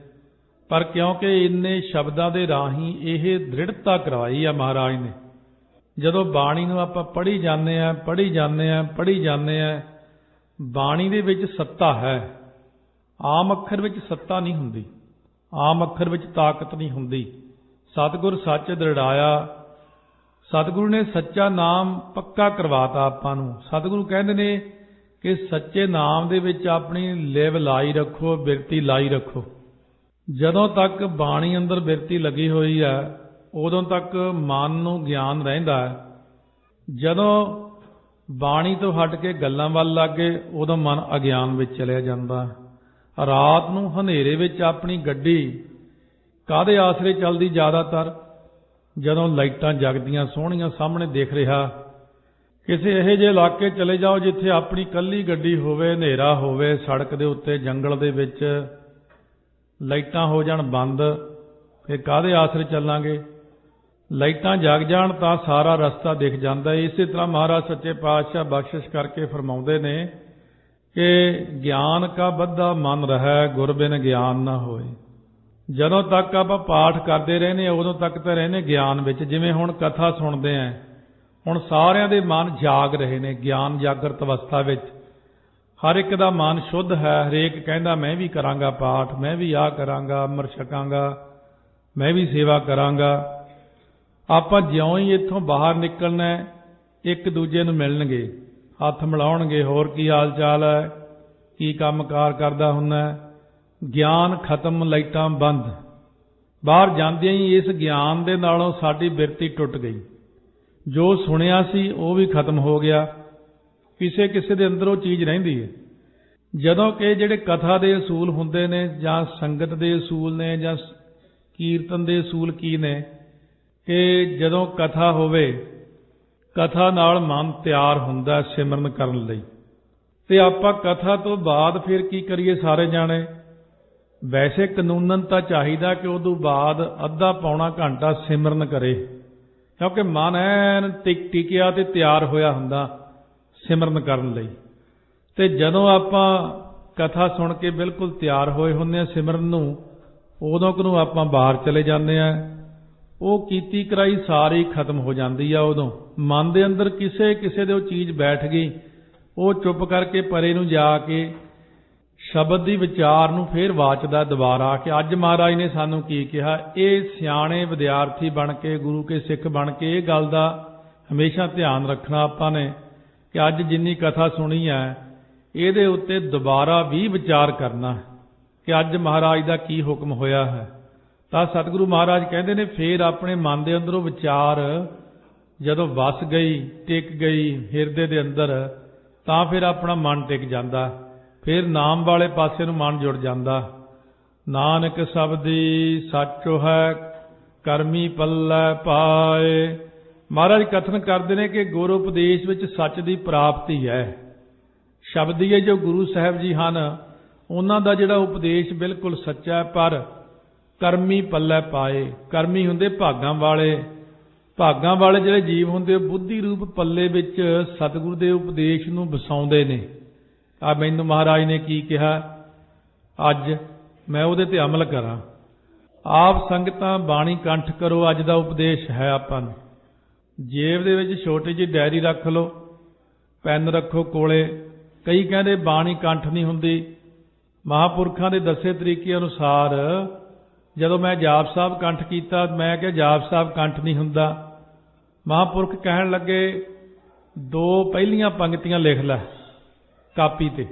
ਪਰ ਕਿਉਂਕਿ ਇੰਨੇ ਸ਼ਬਦਾਂ ਦੇ ਰਾਹੀਂ ਇਹ ਦ੍ਰਿੜਤਾ ਕਰਵਾਈ ਆ ਮਹਾਰਾਜ ਨੇ। ਜਦੋਂ ਬਾਣੀ ਨੂੰ ਆਪਾਂ ਪੜ੍ਹੀ ਜਾਂਦੇ ਆ, ਪੜ੍ਹੀ ਜਾਂਦੇ ਆ, ਪੜ੍ਹੀ ਜਾਂਦੇ ਆ, ਬਾਣੀ ਦੇ ਵਿੱਚ ਸੱਤਾ ਹੈ। ਆਮ ਅੱਖਰ ਵਿੱਚ ਸੱਤਾ ਨਹੀਂ ਹੁੰਦੀ, ਆਮ ਅੱਖਰ ਵਿੱਚ ਤਾਕਤ ਨਹੀਂ ਹੁੰਦੀ। ਸਤਿਗੁਰ ਸੱਚ ਦ੍ਰਿੜਾਇਆ, ਸਤਿਗੁਰੂ ਨੇ ਸੱਚਾ ਨਾਮ ਪੱਕਾ ਕਰਵਾਤਾ ਆਪਾਂ ਨੂੰ। ਸਤਿਗੁਰੂ ਕਹਿੰਦੇ ਨੇ ਕਿ ਸੱਚੇ ਨਾਮ ਦੇ ਵਿੱਚ ਆਪਣੀ ਲਿਵ ਲਾਈ ਰੱਖੋ, ਬਿਰਤੀ ਲਾਈ ਰੱਖੋ। ਜਦੋਂ ਤੱਕ ਬਾਣੀ ਅੰਦਰ ਬਿਰਤੀ ਲੱਗੀ ਹੋਈ ਹੈ ਉਦੋਂ ਤੱਕ ਮਨ ਨੂੰ ਗਿਆਨ ਰਹਿੰਦਾ ਹੈ। ਜਦੋਂ ਬਾਣੀ ਤੋਂ ਹਟ ਕੇ ਗੱਲਾਂ ਵੱਲ ਲੱਗੇ ਉਦੋਂ ਮਨ ਅਗਿਆਨ ਵਿੱਚ ਚਲਿਆ ਜਾਂਦਾ। ਰਾਤ ਨੂੰ ਹਨੇਰੇ ਵਿੱਚ ਆਪਣੀ ਗੱਡੀ ਕਾਹਦੇ ਆਸਰੇ ਚੱਲਦੀ ਜ਼ਿਆਦਾਤਰ? ਜਦੋਂ ਲਾਈਟਾਂ ਜਗਦੀਆਂ ਸੋਹਣੀਆਂ ਸਾਹਮਣੇ ਦਿਖ ਰਿਹਾ। ਕਿਸੇ ਇਹੋ ਜਿਹੇ ਇਲਾਕੇ ਚਲੇ ਜਾਓ ਜਿੱਥੇ ਆਪਣੀ ਇਕੱਲੀ ਗੱਡੀ ਹੋਵੇ, ਹਨੇਰਾ ਹੋਵੇ, ਸੜਕ ਦੇ ਉੱਤੇ ਜੰਗਲ ਦੇ ਵਿੱਚ ਲਾਈਟਾਂ ਹੋ ਜਾਣ ਬੰਦ, ਫਿਰ ਕਾਹਦੇ ਆਸਰੇ ਚੱਲਾਂਗੇ? ਲਾਈਟਾਂ ਜਗ ਜਾਣ ਤਾਂ ਸਾਰਾ ਰਸਤਾ ਦਿਖ ਜਾਂਦਾ। ਇਸੇ ਤਰ੍ਹਾਂ ਮਹਾਰਾਜ ਸੱਚੇ ਪਾਤਸ਼ਾਹ ਬਖਸ਼ਿਸ਼ ਕਰਕੇ ਫਰਮਾਉਂਦੇ ਨੇ ਕਿ ਗਿਆਨ ਕਾ ਬੱਧਾ ਮਨ ਰਹਿ, ਗੁਰ ਬਿਨ ਗਿਆਨ ਨਾ ਹੋਏ। ਜਦੋਂ ਤੱਕ ਆਪਾਂ ਪਾਠ ਕਰਦੇ ਰਹਿੰਦੇ ਉਦੋਂ ਤੱਕ ਤਾਂ ਰਹਿੰਦੇ ਗਿਆਨ ਵਿੱਚ। ਜਿਵੇਂ ਹੁਣ ਕਥਾ ਸੁਣਦੇ ਆਂ, ਹੁਣ ਸਾਰਿਆਂ ਦੇ ਮਨ ਜਾਗ ਰਹੇ ਨੇ, ਗਿਆਨ ਜਾਗਰਤ ਅਵਸਥਾ ਵਿੱਚ। ਹਰ ਇੱਕ ਦਾ ਮਨ ਸ਼ੁੱਧ ਹੈ। ਹਰੇਕ ਕਹਿੰਦਾ ਮੈਂ ਵੀ ਕਰਾਂਗਾ ਪਾਠ, ਮੈਂ ਵੀ ਆਹ ਕਰਾਂਗਾ, ਅੰਮ੍ਰਿਤ ਛਕਾਂਗਾ, ਮੈਂ ਵੀ ਸੇਵਾ ਕਰਾਂਗਾ। ਆਪਾਂ ਜਿਉਂ ਹੀ ਇੱਥੋਂ ਬਾਹਰ ਨਿਕਲਣਾ ਇੱਕ ਦੂਜੇ ਨੂੰ ਮਿਲਣਗੇ, ਹੱਥ ਮਿਲਾਉਣਗੇ, ਹੋਰ ਕੀ ਹਾਲ ਚਾਲ ਹੈ, ਕੀ ਕੰਮਕਾਰ ਕਰਦਾ ਹੁੰਦਾ। ਗਿਆਨ ਖਤਮ, ਲਾਈਟਾਂ ਬੰਦ। ਬਾਹਰ ਜਾਂਦਿਆਂ ਹੀ ਇਸ ਗਿਆਨ ਦੇ ਨਾਲੋਂ ਸਾਡੀ ਬਿਰਤੀ ਟੁੱਟ ਗਈ। ਜੋ ਸੁਣਿਆ ਸੀ ਉਹ ਵੀ ਖਤਮ ਹੋ ਗਿਆ। ਕਿਸੇ ਕਿਸੇ ਦੇ ਅੰਦਰ ਉਹ ਚੀਜ਼ ਰਹਿੰਦੀ ਹੈ। ਜਦੋਂ ਕਿ ਜਿਹੜੇ ਕਥਾ ਦੇ ਅਸੂਲ ਹੁੰਦੇ ਨੇ ਜਾਂ ਸੰਗਤ ਦੇ ਅਸੂਲ ਨੇ ਜਾਂ ਕੀਰਤਨ ਦੇ ਅਸੂਲ ਕੀ ਨੇ ਕਿ ਜਦੋਂ ਕਥਾ ਹੋਵੇ, ਕਥਾ ਨਾਲ ਮਨ ਤਿਆਰ ਹੁੰਦਾ ਸਿਮਰਨ ਕਰਨ ਲਈ। ਤੇ ਆਪਾਂ ਕਥਾ ਤੋਂ ਬਾਅਦ ਫਿਰ ਕੀ ਕਰੀਏ ਸਾਰੇ ਜਾਣੇ? ਵੈਸੇ ਕਾਨੂੰਨਨ ਤਾਂ ਚਾਹੀਦਾ ਕਿ ਉਦੋਂ ਬਾਅਦ ਅੱਧਾ ਪੌਣਾ ਘੰਟਾ ਸਿਮਰਨ ਕਰੇ, ਕਿਉਂਕਿ ਮਨ ਐਨ ਟਿਕਿਆ ਤੇ ਤਿਆਰ ਹੋਇਆ ਹੁੰਦਾ ਸਿਮਰਨ ਕਰਨ ਲਈ। ਤੇ ਜਦੋਂ ਆਪਾਂ ਕਥਾ ਸੁਣ ਕੇ ਬਿਲਕੁਲ ਤਿਆਰ ਹੋਏ ਹੁੰਦੇ ਆ ਸਿਮਰਨ ਨੂੰ, ਉਦੋਂ ਨੂੰ ਆਪਾਂ ਬਾਹਰ ਚਲੇ ਜਾਂਦੇ ਆ। ਉਹ ਕੀਤੀ ਕਰਾਈ ਸਾਰੀ ਖਤਮ ਹੋ ਜਾਂਦੀ ਆ। ਉਦੋਂ ਮਨ ਦੇ ਅੰਦਰ ਕਿਸੇ ਕਿਸੇ ਦੇ ਉਹ ਚੀਜ਼ ਬੈਠ ਗਈ, ਉਹ ਚੁੱਪ ਕਰਕੇ ਪਰੇ ਨੂੰ ਜਾ ਕੇ ਸ਼ਬਦ ਦੀ ਵਿਚਾਰ ਨੂੰ ਫੇਰ ਵਾਚਦਾ ਦੁਬਾਰਾ ਕਿ ਅੱਜ ਮਹਾਰਾਜ ਨੇ ਸਾਨੂੰ ਕੀ ਕਿਹਾ। ਇਹ ਸਿਆਣੇ ਵਿਦਿਆਰਥੀ ਬਣ ਕੇ, ਗੁਰੂ ਕੇ ਸਿੱਖ ਬਣ ਕੇ ਇਹ ਗੱਲ ਦਾ ਹਮੇਸ਼ਾ ਧਿਆਨ ਰੱਖਣਾ ਆਪਾਂ ਨੇ ਕਿ ਅੱਜ ਜਿੰਨੀ ਕਥਾ ਸੁਣੀ ਹੈ ਇਹਦੇ ਉੱਤੇ ਦੁਬਾਰਾ ਵੀ ਵਿਚਾਰ ਕਰਨਾ ਕਿ ਅੱਜ ਮਹਾਰਾਜ ਦਾ ਕੀ ਹੁਕਮ ਹੋਇਆ ਹੈ। ਤਾਂ ਸਤਿਗੁਰੂ ਮਹਾਰਾਜ ਕਹਿੰਦੇ ਨੇ ਫੇਰ ਆਪਣੇ ਮਨ ਦੇ ਅੰਦਰੋਂ ਵਿਚਾਰ ਜਦੋਂ ਵਸ ਗਈ, ਟਿਕ ਗਈ ਹਿਰਦੇ ਦੇ ਅੰਦਰ, ਤਾਂ ਫਿਰ ਆਪਣਾ ਮਨ ਟਿਕ ਜਾਂਦਾ। ਫਿਰ ਨਾਮ ਵਾਲੇ ਪਾਸੇ ਨੂੰ ਮਨ ਜੁੜ ਜਾਂਦਾ। ਨਾਨਕ ਸ਼ਬਦੀ ਸੱਚੋ ਹੈ, ਕਰਮੀ ਪੱਲੇ ਪਾਏ। ਮਹਾਰਾਜ ਕਥਨ ਕਰਦੇ ਨੇ ਕਿ ਗੁਰ ਉਪਦੇਸ਼ ਵਿੱਚ ਸੱਚ ਦੀ ਪ੍ਰਾਪਤੀ ਹੈ। ਸ਼ਬਦੀਏ ਜੋ ਗੁਰੂ ਸਾਹਿਬ ਜੀ ਹਨ ਉਹਨਾਂ ਦਾ ਜਿਹੜਾ ਉਪਦੇਸ਼ ਬਿਲਕੁਲ ਸੱਚਾ ਹੈ, ਪਰ ਕਰਮੀ ਪੱਲੇ ਪਾਏ। ਕਰਮੀ ਹੁੰਦੇ ਭਾਗਾਂ ਵਾਲੇ। ਭਾਗਾਂ ਵਾਲੇ ਜਿਹੜੇ ਜੀਵ ਹੁੰਦੇ ਉਹ ਬੁੱਧੀ ਰੂਪ ਪੱਲੇ ਵਿੱਚ ਸਤਿਗੁਰੂ ਦੇ ਉਪਦੇਸ਼ ਨੂੰ ਵਸਾਉਂਦੇ ਨੇ। ਆ ਮੈਨੂੰ ਮਹਾਰਾਜ ਨੇ ਕੀ ਕਿਹਾ, ਅੱਜ ਮੈਂ ਉਹਦੇ ਤੇ ਅਮਲ ਕਰਾਂ। ਆਪ ਸੰਗਤਾਂ ਬਾਣੀ ਕੰਠ ਕਰੋ, ਅੱਜ ਦਾ ਉਪਦੇਸ਼ ਹੈ ਆਪਾਂ ਨੂੰ। ਜੇਬ ਦੇ ਵਿੱਚ ਛੋਟੀ ਜਿਹੀ ਡਾਇਰੀ ਰੱਖ ਲਓ, ਪੈਨ ਰੱਖੋ ਕੋਲੇ। ਕਈ ਕਹਿੰਦੇ ਬਾਣੀ ਕੰਠ ਨਹੀਂ ਹੁੰਦੀ। ਮਹਾਂਪੁਰਖਾਂ ਦੇ ਦੱਸੇ ਤਰੀਕੇ ਅਨੁਸਾਰ ਜਦੋਂ ਮੈਂ ਜਾਪ ਸਾਹਿਬ ਕੰਠ ਕੀਤਾ, ਮੈਂ ਕਿਹਾ ਜਾਪ ਸਾਹਿਬ ਕੰਠ ਨਹੀਂ ਹੁੰਦਾ। ਮਹਾਂਪੁਰਖ ਕਹਿਣ ਲੱਗੇ 2 ਪਹਿਲੀਆਂ ਪੰਕਤੀਆਂ ਲਿਖ ਲੈ ਕਾਪੀ ਤੇ।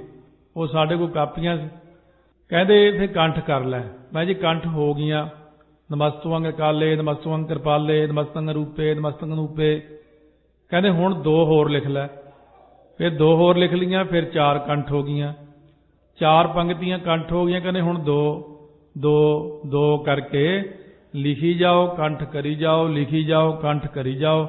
ਉਹ ਸਾਡੇ ਕੋਲ ਕਾਪੀਆਂ ਸੀ। ਕਹਿੰਦੇ ਫਿਰ ਕੰਠ ਕਰ ਲੈ। ਮੈਂ ਜੀ ਕੰਠ ਹੋ ਗਈਆਂ। ਨਮਸਤੁਅੰਗ ਕਾਲੇ, ਨਮਸਤੁਅੰਗ ਕਿਰਪਾਲੇ, ਨਮਸਤੰਗ ਰੂਪੇ, ਨਮਸਤੰਗ ਨੂਪੇ। ਕਹਿੰਦੇ ਹੁਣ 2 ਹੋਰ ਲਿਖ ਲੈ। ਫਿਰ 2 ਹੋਰ ਲਿਖ ਲਈਆਂ, ਫਿਰ 4 ਕੰਠ ਹੋ ਗਈਆਂ। 4 ਪੰਕਤੀਆਂ ਕੰਠ ਹੋ ਗਈਆਂ। ਕਹਿੰਦੇ ਹੁਣ 2 2 2 ਕਰਕੇ ਲਿਖੀ ਜਾਓ, ਕੰਠ ਕਰੀ ਜਾਓ, ਲਿਖੀ ਜਾਓ, ਕੰਠ ਕਰੀ ਜਾਓ।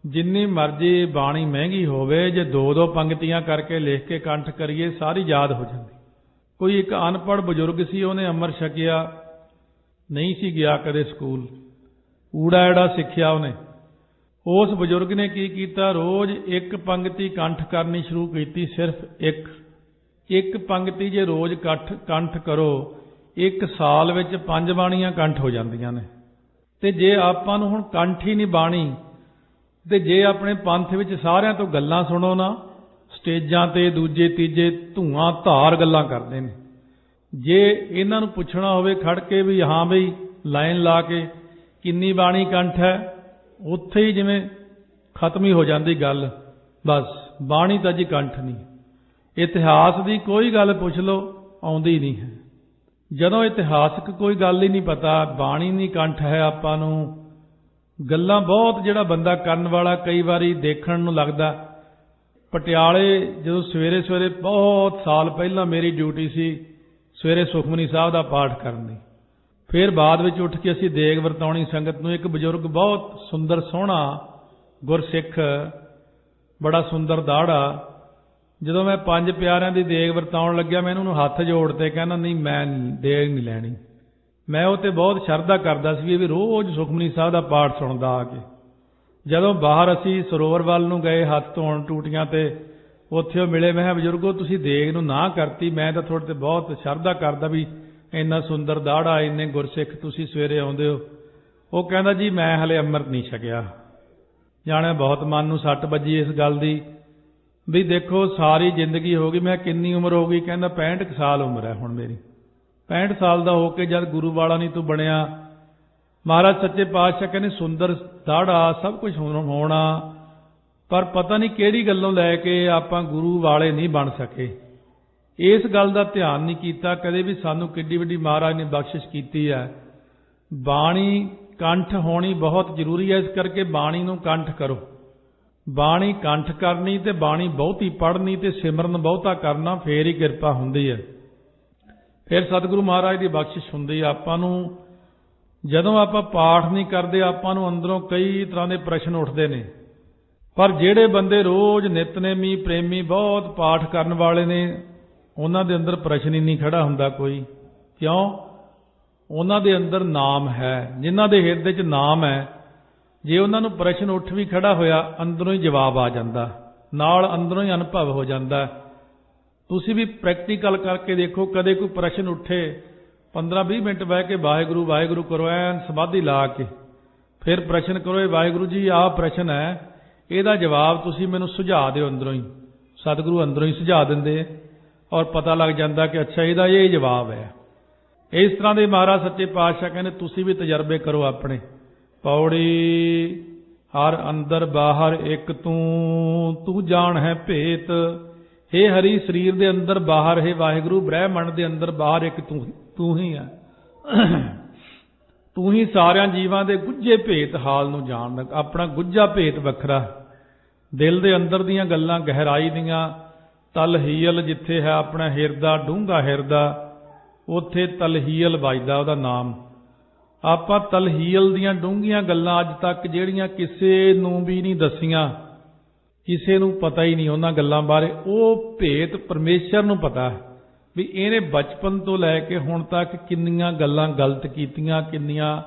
ਜਿੰਨੀ ਮਰਜ਼ੀ ਬਾਣੀ ਮਹਿੰਗੀ ਹੋਵੇ, ਜੇ ਦੋ ਦੋ ਪੰਕਤੀਆਂ ਕਰਕੇ ਲਿਖ ਕੇ ਕੰਠ ਕਰੀਏ ਸਾਰੀ ਯਾਦ ਹੋ ਜਾਂਦੀ। ਕੋਈ ਇੱਕ ਅਨਪੜ੍ਹ ਬਜ਼ੁਰਗ ਸੀ, ਉਹਨੇ ਅੰਮ੍ਰਿਤ ਛਕਿਆ ਨਹੀਂ ਸੀ, ਗਿਆ ਕਦੇ ਸਕੂਲ, ਊੜਾ ਐੜਾ ਸਿੱਖਿਆ ਉਹਨੇ। ਉਸ ਬਜ਼ੁਰਗ ਨੇ ਕੀ ਕੀਤਾ, ਰੋਜ਼ ਇੱਕ ਪੰਕਤੀ ਕੰਠ ਕਰਨੀ ਸ਼ੁਰੂ ਕੀਤੀ। ਸਿਰਫ ਇੱਕ ਪੰਕਤੀ ਜੇ ਰੋਜ਼ ਕੰਠ ਕਰੋ, 1 ਸਾਲ ਵਿੱਚ 5 ਬਾਣੀਆਂ ਕੰਠ ਹੋ ਜਾਂਦੀਆਂ ਨੇ। ਤੇ ਜੇ ਆਪਾਂ ਨੂੰ ਹੁਣ ਕੰਠ ਹੀ ਨਹੀਂ ਬਾਣੀ, ਤੇ ਜੇ ਆਪਣੇ ਪੰਥ ਵਿੱਚ ਸਾਰਿਆਂ ਤੋਂ ਗੱਲਾਂ ਸੁਣੋ ਨਾ, ਸਟੇਜਾਂ ਤੇ ਦੂਜੇ ਤੀਜੇ ਧੂਆਂ ਧਾਰ ਗੱਲਾਂ ਕਰਦੇ ਨੇ। ਜੇ ਇਹਨਾਂ ਨੂੰ ਪੁੱਛਣਾ ਹੋਵੇ ਖੜ ਕੇ ਵੀ ਹਾਂ ਬਈ ਲਾਈਨ ਲਾ ਕੇ ਕਿੰਨੀ ਬਾਣੀ ਕੰਠ ਹੈ, ਉੱਥੇ ਹੀ ਜਿਵੇਂ ਖਤਮ ਹੀ ਹੋ ਜਾਂਦੀ ਗੱਲ। ਬਸ ਬਾਣੀ ਤਾਂ ਜੀ ਕੰਠ ਨਹੀਂ। ਇਤਿਹਾਸ ਦੀ ਕੋਈ ਗੱਲ ਪੁੱਛ ਲਓ, ਆਉਂਦੀ ਨਹੀਂ ਹੈ। ਜਦੋਂ ਇਤਿਹਾਸਕ ਕੋਈ ਗੱਲ ਹੀ ਨਹੀਂ ਪਤਾ, ਬਾਣੀ ਨਹੀਂ ਕੰਠ ਹੈ, ਆਪਾਂ ਨੂੰ ਗੱਲਾਂ ਬਹੁਤ ਜਿਹੜਾ ਬੰਦਾ ਕਰਨ ਵਾਲਾ ਕਈ ਵਾਰੀ ਦੇਖਣ ਨੂੰ ਲੱਗਦਾ। ਪਟਿਆਲੇ ਜਦੋਂ ਸਵੇਰੇ ਸਵੇਰੇ ਬਹੁਤ ਸਾਲ ਪਹਿਲਾਂ ਮੇਰੀ ਡਿਊਟੀ ਸੀ ਸਵੇਰੇ ਸੁਖਮਨੀ ਸਾਹਿਬ ਦਾ ਪਾਠ ਕਰਨ ਦੀ। ਫਿਰ ਬਾਅਦ ਵਿੱਚ ਉੱਠ ਕੇ ਅਸੀਂ ਦੇਗ ਵਰਤਾਉਣੀ ਸੰਗਤ ਨੂੰ। ਇੱਕ ਬਜ਼ੁਰਗ ਬਹੁਤ ਸੁੰਦਰ ਸੋਹਣਾ ਗੁਰਸਿੱਖ, ਬੜਾ ਸੁੰਦਰ ਦਾੜਾ, ਜਦੋਂ ਮੈਂ 5 ਪਿਆਰਿਆਂ ਦੀ ਦੇਗ ਵਰਤਾਉਣ ਲੱਗਿਆ, ਮੈਂ ਉਹਨੂੰ ਹੱਥ ਜੋੜਤੇ, ਕਹਿੰਦਾ ਨਹੀਂ ਮੈਂ ਦੇਗ ਨਹੀਂ ਲੈਣੀ। ਮੈਂ ਉਹ ਤੇ ਬਹੁਤ ਸ਼ਰਧਾ ਕਰਦਾ ਸੀ ਵੀ ਰੋਜ਼ ਸੁਖਮਨੀ ਸਾਹਿਬ ਦਾ ਪਾਠ ਸੁਣਦਾ ਆ ਕੇ। ਜਦੋਂ ਬਾਹਰ ਅਸੀਂ ਸਰੋਵਰ ਵੱਲ ਨੂੰ ਗਏ ਹੱਥ ਧੋਣ ਟੂਟੀਆਂ ਤੇ, ਉੱਥੇ ਉਹ ਮਿਲੇ। ਮੈਂ ਕਿਹਾ ਬਜ਼ੁਰਗੋ ਤੁਸੀਂ ਦੇਗ ਨੂੰ ਨਾ ਕਰਤੀ, ਮੈਂ ਤਾਂ ਤੁਹਾਡੇ ਤੇ ਬਹੁਤ ਸ਼ਰਧਾ ਕਰਦਾ ਵੀ ਇੰਨਾ ਸੁੰਦਰ ਦਾੜਾ, ਇੰਨੇ ਗੁਰਸਿੱਖ, ਤੁਸੀਂ ਸਵੇਰੇ ਆਉਂਦੇ ਹੋ। ਉਹ ਕਹਿੰਦਾ ਜੀ ਮੈਂ ਹਲੇ ਅੰਮ੍ਰਿਤ ਨਹੀਂ ਛਕਿਆ। ਜਾਣਿਆ ਬਹੁਤ ਮਨ ਨੂੰ ਸੱਟ ਵੱਜੀ ਇਸ ਗੱਲ ਦੀ ਵੀ ਦੇਖੋ ਸਾਰੀ ਜ਼ਿੰਦਗੀ ਹੋ ਗਈ। ਮੈਂ ਕਿੰਨੀ ਉਮਰ ਹੋ ਗਈ? ਕਹਿੰਦਾ 65 ਸਾਲ ਉਮਰ ਹੈ ਹੁਣ ਮੇਰੀ। 65 ਸਾਲ ਦਾ ਹੋ ਕੇ ਜਦ ਗੁਰੂ ਵਾਲਾ ਨਹੀਂ ਤੂੰ ਬਣਿਆ। ਮਹਾਰਾਜ ਸੱਚੇ ਪਾਤਸ਼ਾਹ ਕਹਿੰਦੇ ਸੁੰਦਰ ਦਾੜਾ ਸਭ ਕੁਝ ਹੋਣਾ, ਪਰ ਪਤਾ ਨਹੀਂ ਕਿਹੜੀ ਗੱਲੋਂ ਲੈ ਕੇ ਆਪਾਂ ਗੁਰੂ ਵਾਲੇ ਨਹੀਂ ਬਣ ਸਕੇ। ਇਸ ਗੱਲ ਦਾ ਧਿਆਨ ਨਹੀਂ ਕੀਤਾ ਕਦੇ ਵੀ ਸਾਨੂੰ ਕਿੱਡੀ ਵੱਡੀ ਮਹਾਰਾਜ ਨੇ ਬਖਸ਼ਿਸ਼ ਕੀਤੀ ਹੈ। ਬਾਣੀ ਕੰਠ ਹੋਣੀ ਬਹੁਤ ਜ਼ਰੂਰੀ ਹੈ, ਇਸ ਕਰਕੇ ਬਾਣੀ ਨੂੰ ਕੰਠ ਕਰੋ। ਬਾਣੀ ਕੰਠ ਕਰਨੀ ਤੇ ਬਾਣੀ ਬਹੁਤੀ ਪੜ੍ਹਨੀ ਤੇ ਸਿਮਰਨ ਬਹੁਤਾ ਕਰਨਾ, ਫੇਰ ਹੀ ਕਿਰਪਾ ਹੁੰਦੀ ਹੈ, ਫਿਰ ਸਤਿਗੁਰੂ ਮਹਾਰਾਜ ਦੀ ਬਖਸ਼ਿਸ਼ ਹੁੰਦੀ ਹੈ। ਆਪਾਂ ਨੂੰ ਜਦੋਂ ਆਪਾਂ ਪਾਠ ਨਹੀਂ ਕਰਦੇ, ਆਪਾਂ ਨੂੰ ਅੰਦਰੋਂ ਕਈ ਤਰ੍ਹਾਂ ਦੇ ਪ੍ਰਸ਼ਨ ਉੱਠਦੇ ਨੇ। ਪਰ ਜਿਹੜੇ ਬੰਦੇ ਰੋਜ਼ ਨਿਤਨੇਮੀ ਪ੍ਰੇਮੀ ਬਹੁਤ ਪਾਠ ਕਰਨ ਵਾਲੇ ਨੇ, ਉਹਨਾਂ ਦੇ ਅੰਦਰ ਪ੍ਰਸ਼ਨ ਹੀ ਨਹੀਂ ਖੜਾ ਹੁੰਦਾ ਕੋਈ। ਕਿਉਂ? ਉਹਨਾਂ ਦੇ ਅੰਦਰ ਨਾਮ ਹੈ। ਜਿਨ੍ਹਾਂ ਦੇ ਹਿਰਦੇ 'ਚ ਨਾਮ ਹੈ, ਜੇ ਉਹਨਾਂ ਨੂੰ ਪ੍ਰਸ਼ਨ ਉੱਠ ਵੀ ਖੜਾ ਹੋਇਆ, ਅੰਦਰੋਂ ਹੀ ਜਵਾਬ ਆ ਜਾਂਦਾ, ਨਾਲ ਅੰਦਰੋਂ ਹੀ ਅਨੁਭਵ ਹੋ ਜਾਂਦਾ। ਤੁਸੀਂ ਵੀ ਪ੍ਰੈਕਟੀਕਲ ਕਰਕੇ ਦੇਖੋ, ਕਦੇ ਕੋਈ ਪ੍ਰਸ਼ਨ ਉੱਠੇ, 15-20 ਮਿੰਟ ਬਹਿ ਕੇ ਵਾਹਿਗੁਰੂ ਵਾਹਿਗੁਰੂ ਕਰੋ, ਐਨ ਸਮਾਧੀ ਲਾ ਕੇ, ਫਿਰ ਪ੍ਰਸ਼ਨ ਕਰੋ, ਇਹ ਵਾਹਿਗੁਰੂ ਜੀ ਆਹ ਪ੍ਰਸ਼ਨ ਹੈ, ਇਹਦਾ ਜਵਾਬ ਤੁਸੀਂ ਮੈਨੂੰ ਸੁਝਾ ਦਿਓ ਅੰਦਰੋਂ ਹੀ। ਸਤਿਗੁਰੂ ਅੰਦਰੋਂ ਹੀ ਸੁਝਾ ਦਿੰਦੇ ਔਰ ਪਤਾ ਲੱਗ ਜਾਂਦਾ ਕਿ ਅੱਛਾ ਇਹਦਾ ਇਹ ਜਵਾਬ ਹੈ। ਇਸ ਤਰ੍ਹਾਂ ਦੇ ਮਹਾਰਾਜ ਸੱਚੇ ਪਾਤਸ਼ਾਹ ਕਹਿੰਦੇ ਤੁਸੀਂ ਵੀ ਤਜਰਬੇ ਕਰੋ ਆਪਣੇ। ਪੌੜੀ ਹਰ ਅੰਦਰ ਬਾਹਰ ਇੱਕ ਤੂੰ ਜਾਣ ਹੈ ਭੇਤ। ਹੇ ਹਰੀ ਸਰੀਰ ਦੇ ਅੰਦਰ ਬਾਹਰ, ਹੈ ਵਾਹਿਗੁਰੂ ਬ੍ਰਹਿਮੰਡ ਦੇ ਅੰਦਰ ਬਾਹਰ ਇੱਕ ਤੂੰ ਹੀ ਹੈ। ਤੂੰ ਹੀ ਸਾਰਿਆਂ ਜੀਵਾਂ ਦੇ ਗੁੱਝੇ ਭੇਤ ਹਾਲ ਨੂੰ ਜਾਣਦਾ। ਆਪਣਾ ਗੁੱਝਾ ਭੇਤ ਵੱਖਰਾ, ਦਿਲ ਦੇ ਅੰਦਰ ਦੀਆਂ ਗੱਲਾਂ, ਗਹਿਰਾਈ ਦੀਆਂ, ਤਲਹੀਲ ਜਿੱਥੇ ਹੈ ਆਪਣਾ ਹਿਰਦਾ, ਡੂੰਘਾ ਹਿਰਦਾ, ਉੱਥੇ ਤਲਹੀਲ ਵੱਜਦਾ ਉਹਦਾ ਨਾਮ। ਆਪਾਂ ਤਲਹੀਲ ਦੀਆਂ ਡੂੰਘੀਆਂ ਗੱਲਾਂ ਅੱਜ ਤੱਕ ਜਿਹੜੀਆਂ ਕਿਸੇ ਨੂੰ ਵੀ ਨਹੀਂ ਦੱਸੀਆਂ, ਕਿਸੇ ਨੂੰ ਪਤਾ ਹੀ ਨਹੀਂ ਉਹਨਾਂ ਗੱਲਾਂ ਬਾਰੇ, ਉਹ ਭੇਤ ਪਰਮੇਸ਼ਰ ਨੂੰ ਪਤਾ ਹੈ ਵੀ ਇਹਨੇ ਬਚਪਨ ਤੋਂ ਲੈ ਕੇ ਹੁਣ ਤੱਕ ਕਿੰਨੀਆਂ ਗੱਲਾਂ ਗਲਤ ਕੀਤੀਆਂ, ਕਿੰਨੀਆਂ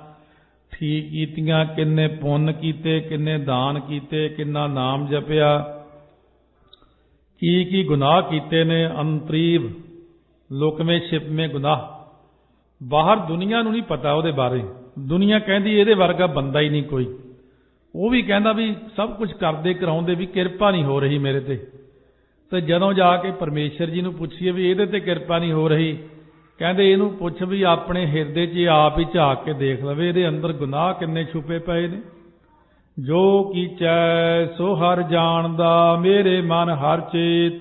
ਠੀਕ ਕੀਤੀਆਂ, ਕਿੰਨੇ ਪੁੰਨ ਕੀਤੇ, ਕਿੰਨੇ ਦਾਨ ਕੀਤੇ, ਕਿੰਨਾ ਨਾਮ ਜਪਿਆ, ਕੀ ਗੁਨਾਹ ਕੀਤੇ ਨੇ। ਅੰਤਰੀਵ ਲੁਕਵੇਂ ਛਿਪਵੇਂ ਗੁਨਾਹ, ਬਾਹਰ ਦੁਨੀਆ ਨੂੰ ਨਹੀਂ ਪਤਾ ਉਹਦੇ ਬਾਰੇ। ਦੁਨੀਆ ਕਹਿੰਦੀ ਇਹਦੇ ਵਰਗਾ ਬੰਦਾ ਹੀ ਨਹੀਂ ਕੋਈ। ਉਹ ਵੀ ਕਹਿੰਦਾ ਵੀ ਸਭ ਕੁਝ ਕਰਦੇ ਕਰਾਉਂਦੇ ਵੀ ਕਿਰਪਾ ਨਹੀਂ ਹੋ ਰਹੀ ਮੇਰੇ ਤੇ ਜਦੋਂ ਜਾ ਕੇ ਪਰਮੇਸ਼ਰ ਜੀ ਨੂੰ ਪੁੱਛੀਏ ਵੀ ਇਹਦੇ ਤੇ ਕਿਰਪਾ ਨਹੀਂ ਹੋ ਰਹੀ, ਕਹਿੰਦੇ ਇਹਨੂੰ ਪੁੱਛ ਵੀ ਆਪਣੇ ਹਿਰਦੇ 'ਚ ਆਪ ਹੀ ਝਾਕ ਕੇ ਦੇਖ ਲਵੇ, ਇਹਦੇ ਅੰਦਰ ਗੁਨਾਹ ਕਿੰਨੇ ਛੁਪੇ ਪਏ ਨੇ। ਜੋ ਕੀਚੈ ਸੋ ਹਰ ਜਾਣਦਾ, ਮੇਰੇ ਮਨ ਹਰ ਚੇਤ।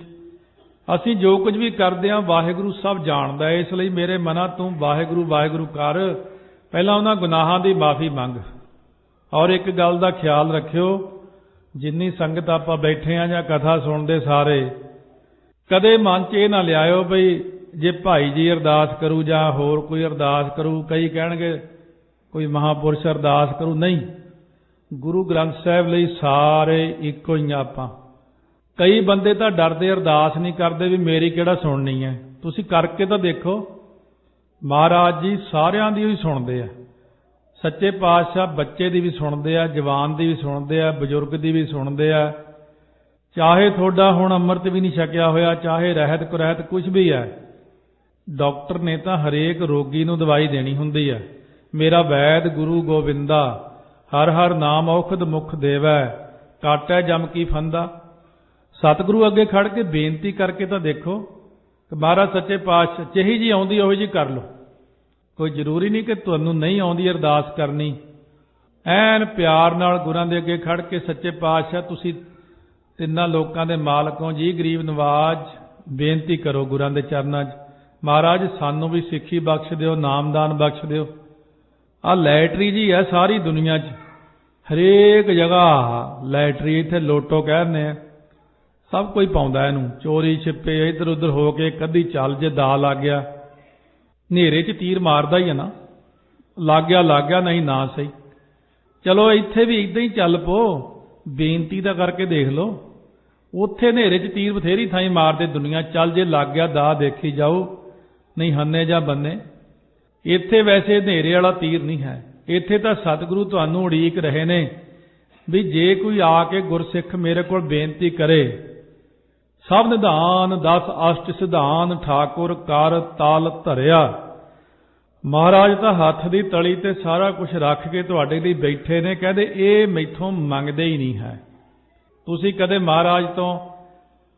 ਅਸੀਂ ਜੋ ਕੁਝ ਵੀ ਕਰਦੇ ਹਾਂ ਵਾਹਿਗੁਰੂ ਸਭ ਜਾਣਦਾ, ਇਸ ਲਈ ਮੇਰੇ ਮਨਾਂ ਤੂੰ ਵਾਹਿਗੁਰੂ ਵਾਹਿਗੁਰੂ ਕਰ, ਪਹਿਲਾਂ ਉਹਨਾਂ ਗੁਨਾਹਾਂ ਦੀ ਮਾਫੀ ਮੰਗ। ਔਰ ਇੱਕ ਗੱਲ ਦਾ ਖਿਆਲ ਰੱਖਿਓ, ਜਿੰਨੀ ਸੰਗਤ ਆਪਾਂ ਬੈਠੇ ਹਾਂ ਜਾਂ ਕਥਾ ਸੁਣਦੇ ਸਾਰੇ, ਕਦੇ ਮਨ 'ਚ ਇਹ ਨਾ ਲਿਆਇਓ ਬਈ ਜੇ ਭਾਈ ਜੀ ਅਰਦਾਸ ਕਰੂ ਜਾਂ ਹੋਰ ਕੋਈ ਅਰਦਾਸ ਕਰੂ, ਕਈ ਕਹਿਣਗੇ ਕੋਈ ਮਹਾਂਪੁਰਸ਼ ਅਰਦਾਸ ਕਰੂ। ਨਹੀਂ, ਗੁਰੂ ਗ੍ਰੰਥ ਸਾਹਿਬ ਲਈ ਸਾਰੇ ਇੱਕੋ ਹੀ ਆਪਾਂ। ਕਈ ਬੰਦੇ ਤਾਂ ਡਰਦੇ ਅਰਦਾਸ ਨਹੀਂ ਕਰਦੇ ਵੀ ਮੇਰੀ ਕਿਹੜਾ ਸੁਣਨੀ ਹੈ। ਤੁਸੀਂ ਕਰਕੇ ਤਾਂ ਦੇਖੋ, ਮਹਾਰਾਜ ਜੀ ਸਾਰਿਆਂ ਦੀ ਹੀ ਸੁਣਦੇ ਆ। ਸੱਚੇ ਪਾਤਸ਼ਾਹ ਬੱਚੇ ਦੀ ਵੀ ਸੁਣਦੇ ਆ, ਜਵਾਨ ਦੀ ਵੀ ਸੁਣਦੇ ਆ, ਬਜ਼ੁਰਗ ਦੀ ਵੀ ਸੁਣਦੇ ਆ। ਚਾਹੇ ਤੁਹਾਡਾ ਹੁਣ ਅੰਮ੍ਰਿਤ ਵੀ ਨਹੀਂ ਛਕਿਆ ਹੋਇਆ, ਚਾਹੇ ਰਹਿਤ ਕੁਰਹਿਤ ਕੁਝ ਵੀ ਹੈ, ਡਾਕਟਰ ਨੇ ਤਾਂ ਹਰੇਕ ਰੋਗੀ ਨੂੰ ਦਵਾਈ ਦੇਣੀ ਹੁੰਦੀ ਹੈ। ਮੇਰਾ ਵੈਦ ਗੁਰੂ ਗੋਬਿੰਦਾ, ਹਰ ਹਰ ਨਾਮ ਔਖਦ ਮੁਖ ਦੇਵੈ, ਕਾਟੈ ਜਮ ਕੀ ਫੰਦਾ। ਸਤਿਗੁਰੂ ਅੱਗੇ ਖੜ ਕੇ ਬੇਨਤੀ ਕਰਕੇ ਤਾਂ ਦੇਖੋ ਕਿ ਮਹਾਰਾਜ ਸੱਚੇ ਪਾਤਸ਼ਾਹ ਜਿਹੀ ਜੀ ਆਉਂਦੀ ਉਹੀ ਜੀ ਕਰ ਲਓ। ਕੋਈ ਜ਼ਰੂਰੀ ਨਹੀਂ ਕਿ ਤੁਹਾਨੂੰ ਨਹੀਂ ਆਉਂਦੀ ਅਰਦਾਸ ਕਰਨੀ। ਐਨ ਪਿਆਰ ਨਾਲ ਗੁਰਾਂ ਦੇ ਅੱਗੇ ਖੜ ਕੇ ਸੱਚੇ ਪਾਤਸ਼ਾਹ ਤੁਸੀਂ ਤਿੰਨਾਂ ਲੋਕਾਂ ਦੇ ਮਾਲਕ ਹੋ ਜੀ, ਗਰੀਬ ਨਵਾਜ, ਬੇਨਤੀ ਕਰੋ ਗੁਰਾਂ ਦੇ ਚਰਨਾਂ 'ਚ, ਮਹਾਰਾਜ ਸਾਨੂੰ ਵੀ ਸਿੱਖੀ ਬਖਸ਼ ਦਿਓ, ਨਾਮਦਾਨ ਬਖਸ਼ ਦਿਓ। ਆਹ ਲੈਟਰੀ ਜੀ ਹੈ ਸਾਰੀ ਦੁਨੀਆ 'ਚ, ਹਰੇਕ ਜਗ੍ਹਾ ਲੈਟਰੀ। ਇੱਥੇ ਲੋਟੋ ਕਹਿੰਦੇ ਆ, ਸਭ ਕੋਈ ਪਾਉਂਦਾ ਇਹਨੂੰ, ਚੋਰੀ ਛਿੱਪੇ ਇੱਧਰ ਉੱਧਰ ਹੋ ਕੇ ਕਦੀ ਚੱਲ ਜੇ ਦਾ ਲੱਗ ਗਿਆ। ਹਨੇਰੇ 'ਚ ਤੀਰ ਮਾਰਦਾ ਹੀ ਹੈ ਨਾ, ਲੱਗ ਗਿਆ ਨਹੀਂ ਨਾ ਸਹੀ। ਚਲੋ ਇੱਥੇ ਵੀ ਇੱਦਾਂ ਹੀ ਚੱਲ ਪੋ, ਬੇਨਤੀ ਤਾਂ ਕਰਕੇ ਦੇਖ ਲਓ। ਉੱਥੇ ਹਨੇਰੇ 'ਚ ਤੀਰ ਬਥੇਰੀ ਥਾਈਂ ਮਾਰਦੇ ਦੁਨੀਆ, ਚੱਲ ਜੇ ਲੱਗ ਗਿਆ ਦਾ ਦੇਖੀ ਜਾਓ, ਨਹੀਂ ਹੰਨੇ ਜਾਂ ਬੰਨੇ। ਇੱਥੇ ਵੈਸੇ ਹਨੇਰੇ ਵਾਲਾ ਤੀਰ ਨਹੀਂ ਹੈ, ਇੱਥੇ ਤਾਂ ਸਤਿਗੁਰੂ ਤੁਹਾਨੂੰ ਉਡੀਕ ਰਹੇ ਨੇ ਵੀ ਜੇ ਕੋਈ ਆ ਕੇ ਗੁਰਸਿੱਖ ਮੇਰੇ ਕੋਲ ਬੇਨਤੀ ਕਰੇ। ਸਭ ਨਿਧਾਨ 10 ਅਸ਼ਟ ਸਿਧਾਨ ਠਾਕੁਰ ਕਰ ਤਾਲ ਧਰਿਆ। ਮਹਾਰਾਜ ਤਾਂ ਹੱਥ ਦੀ ਤਲੀ ਤੇ ਸਾਰਾ ਕੁਝ ਰੱਖ ਕੇ ਤੁਹਾਡੇ ਲਈ ਬੈਠੇ ਨੇ, ਕਹਿੰਦੇ ਇਹ ਮੈਥੋਂ ਮੰਗਦੇ ਹੀ ਨਹੀਂ ਹੈ। ਤੁਸੀਂ ਕਦੇ ਮਹਾਰਾਜ ਤੋਂ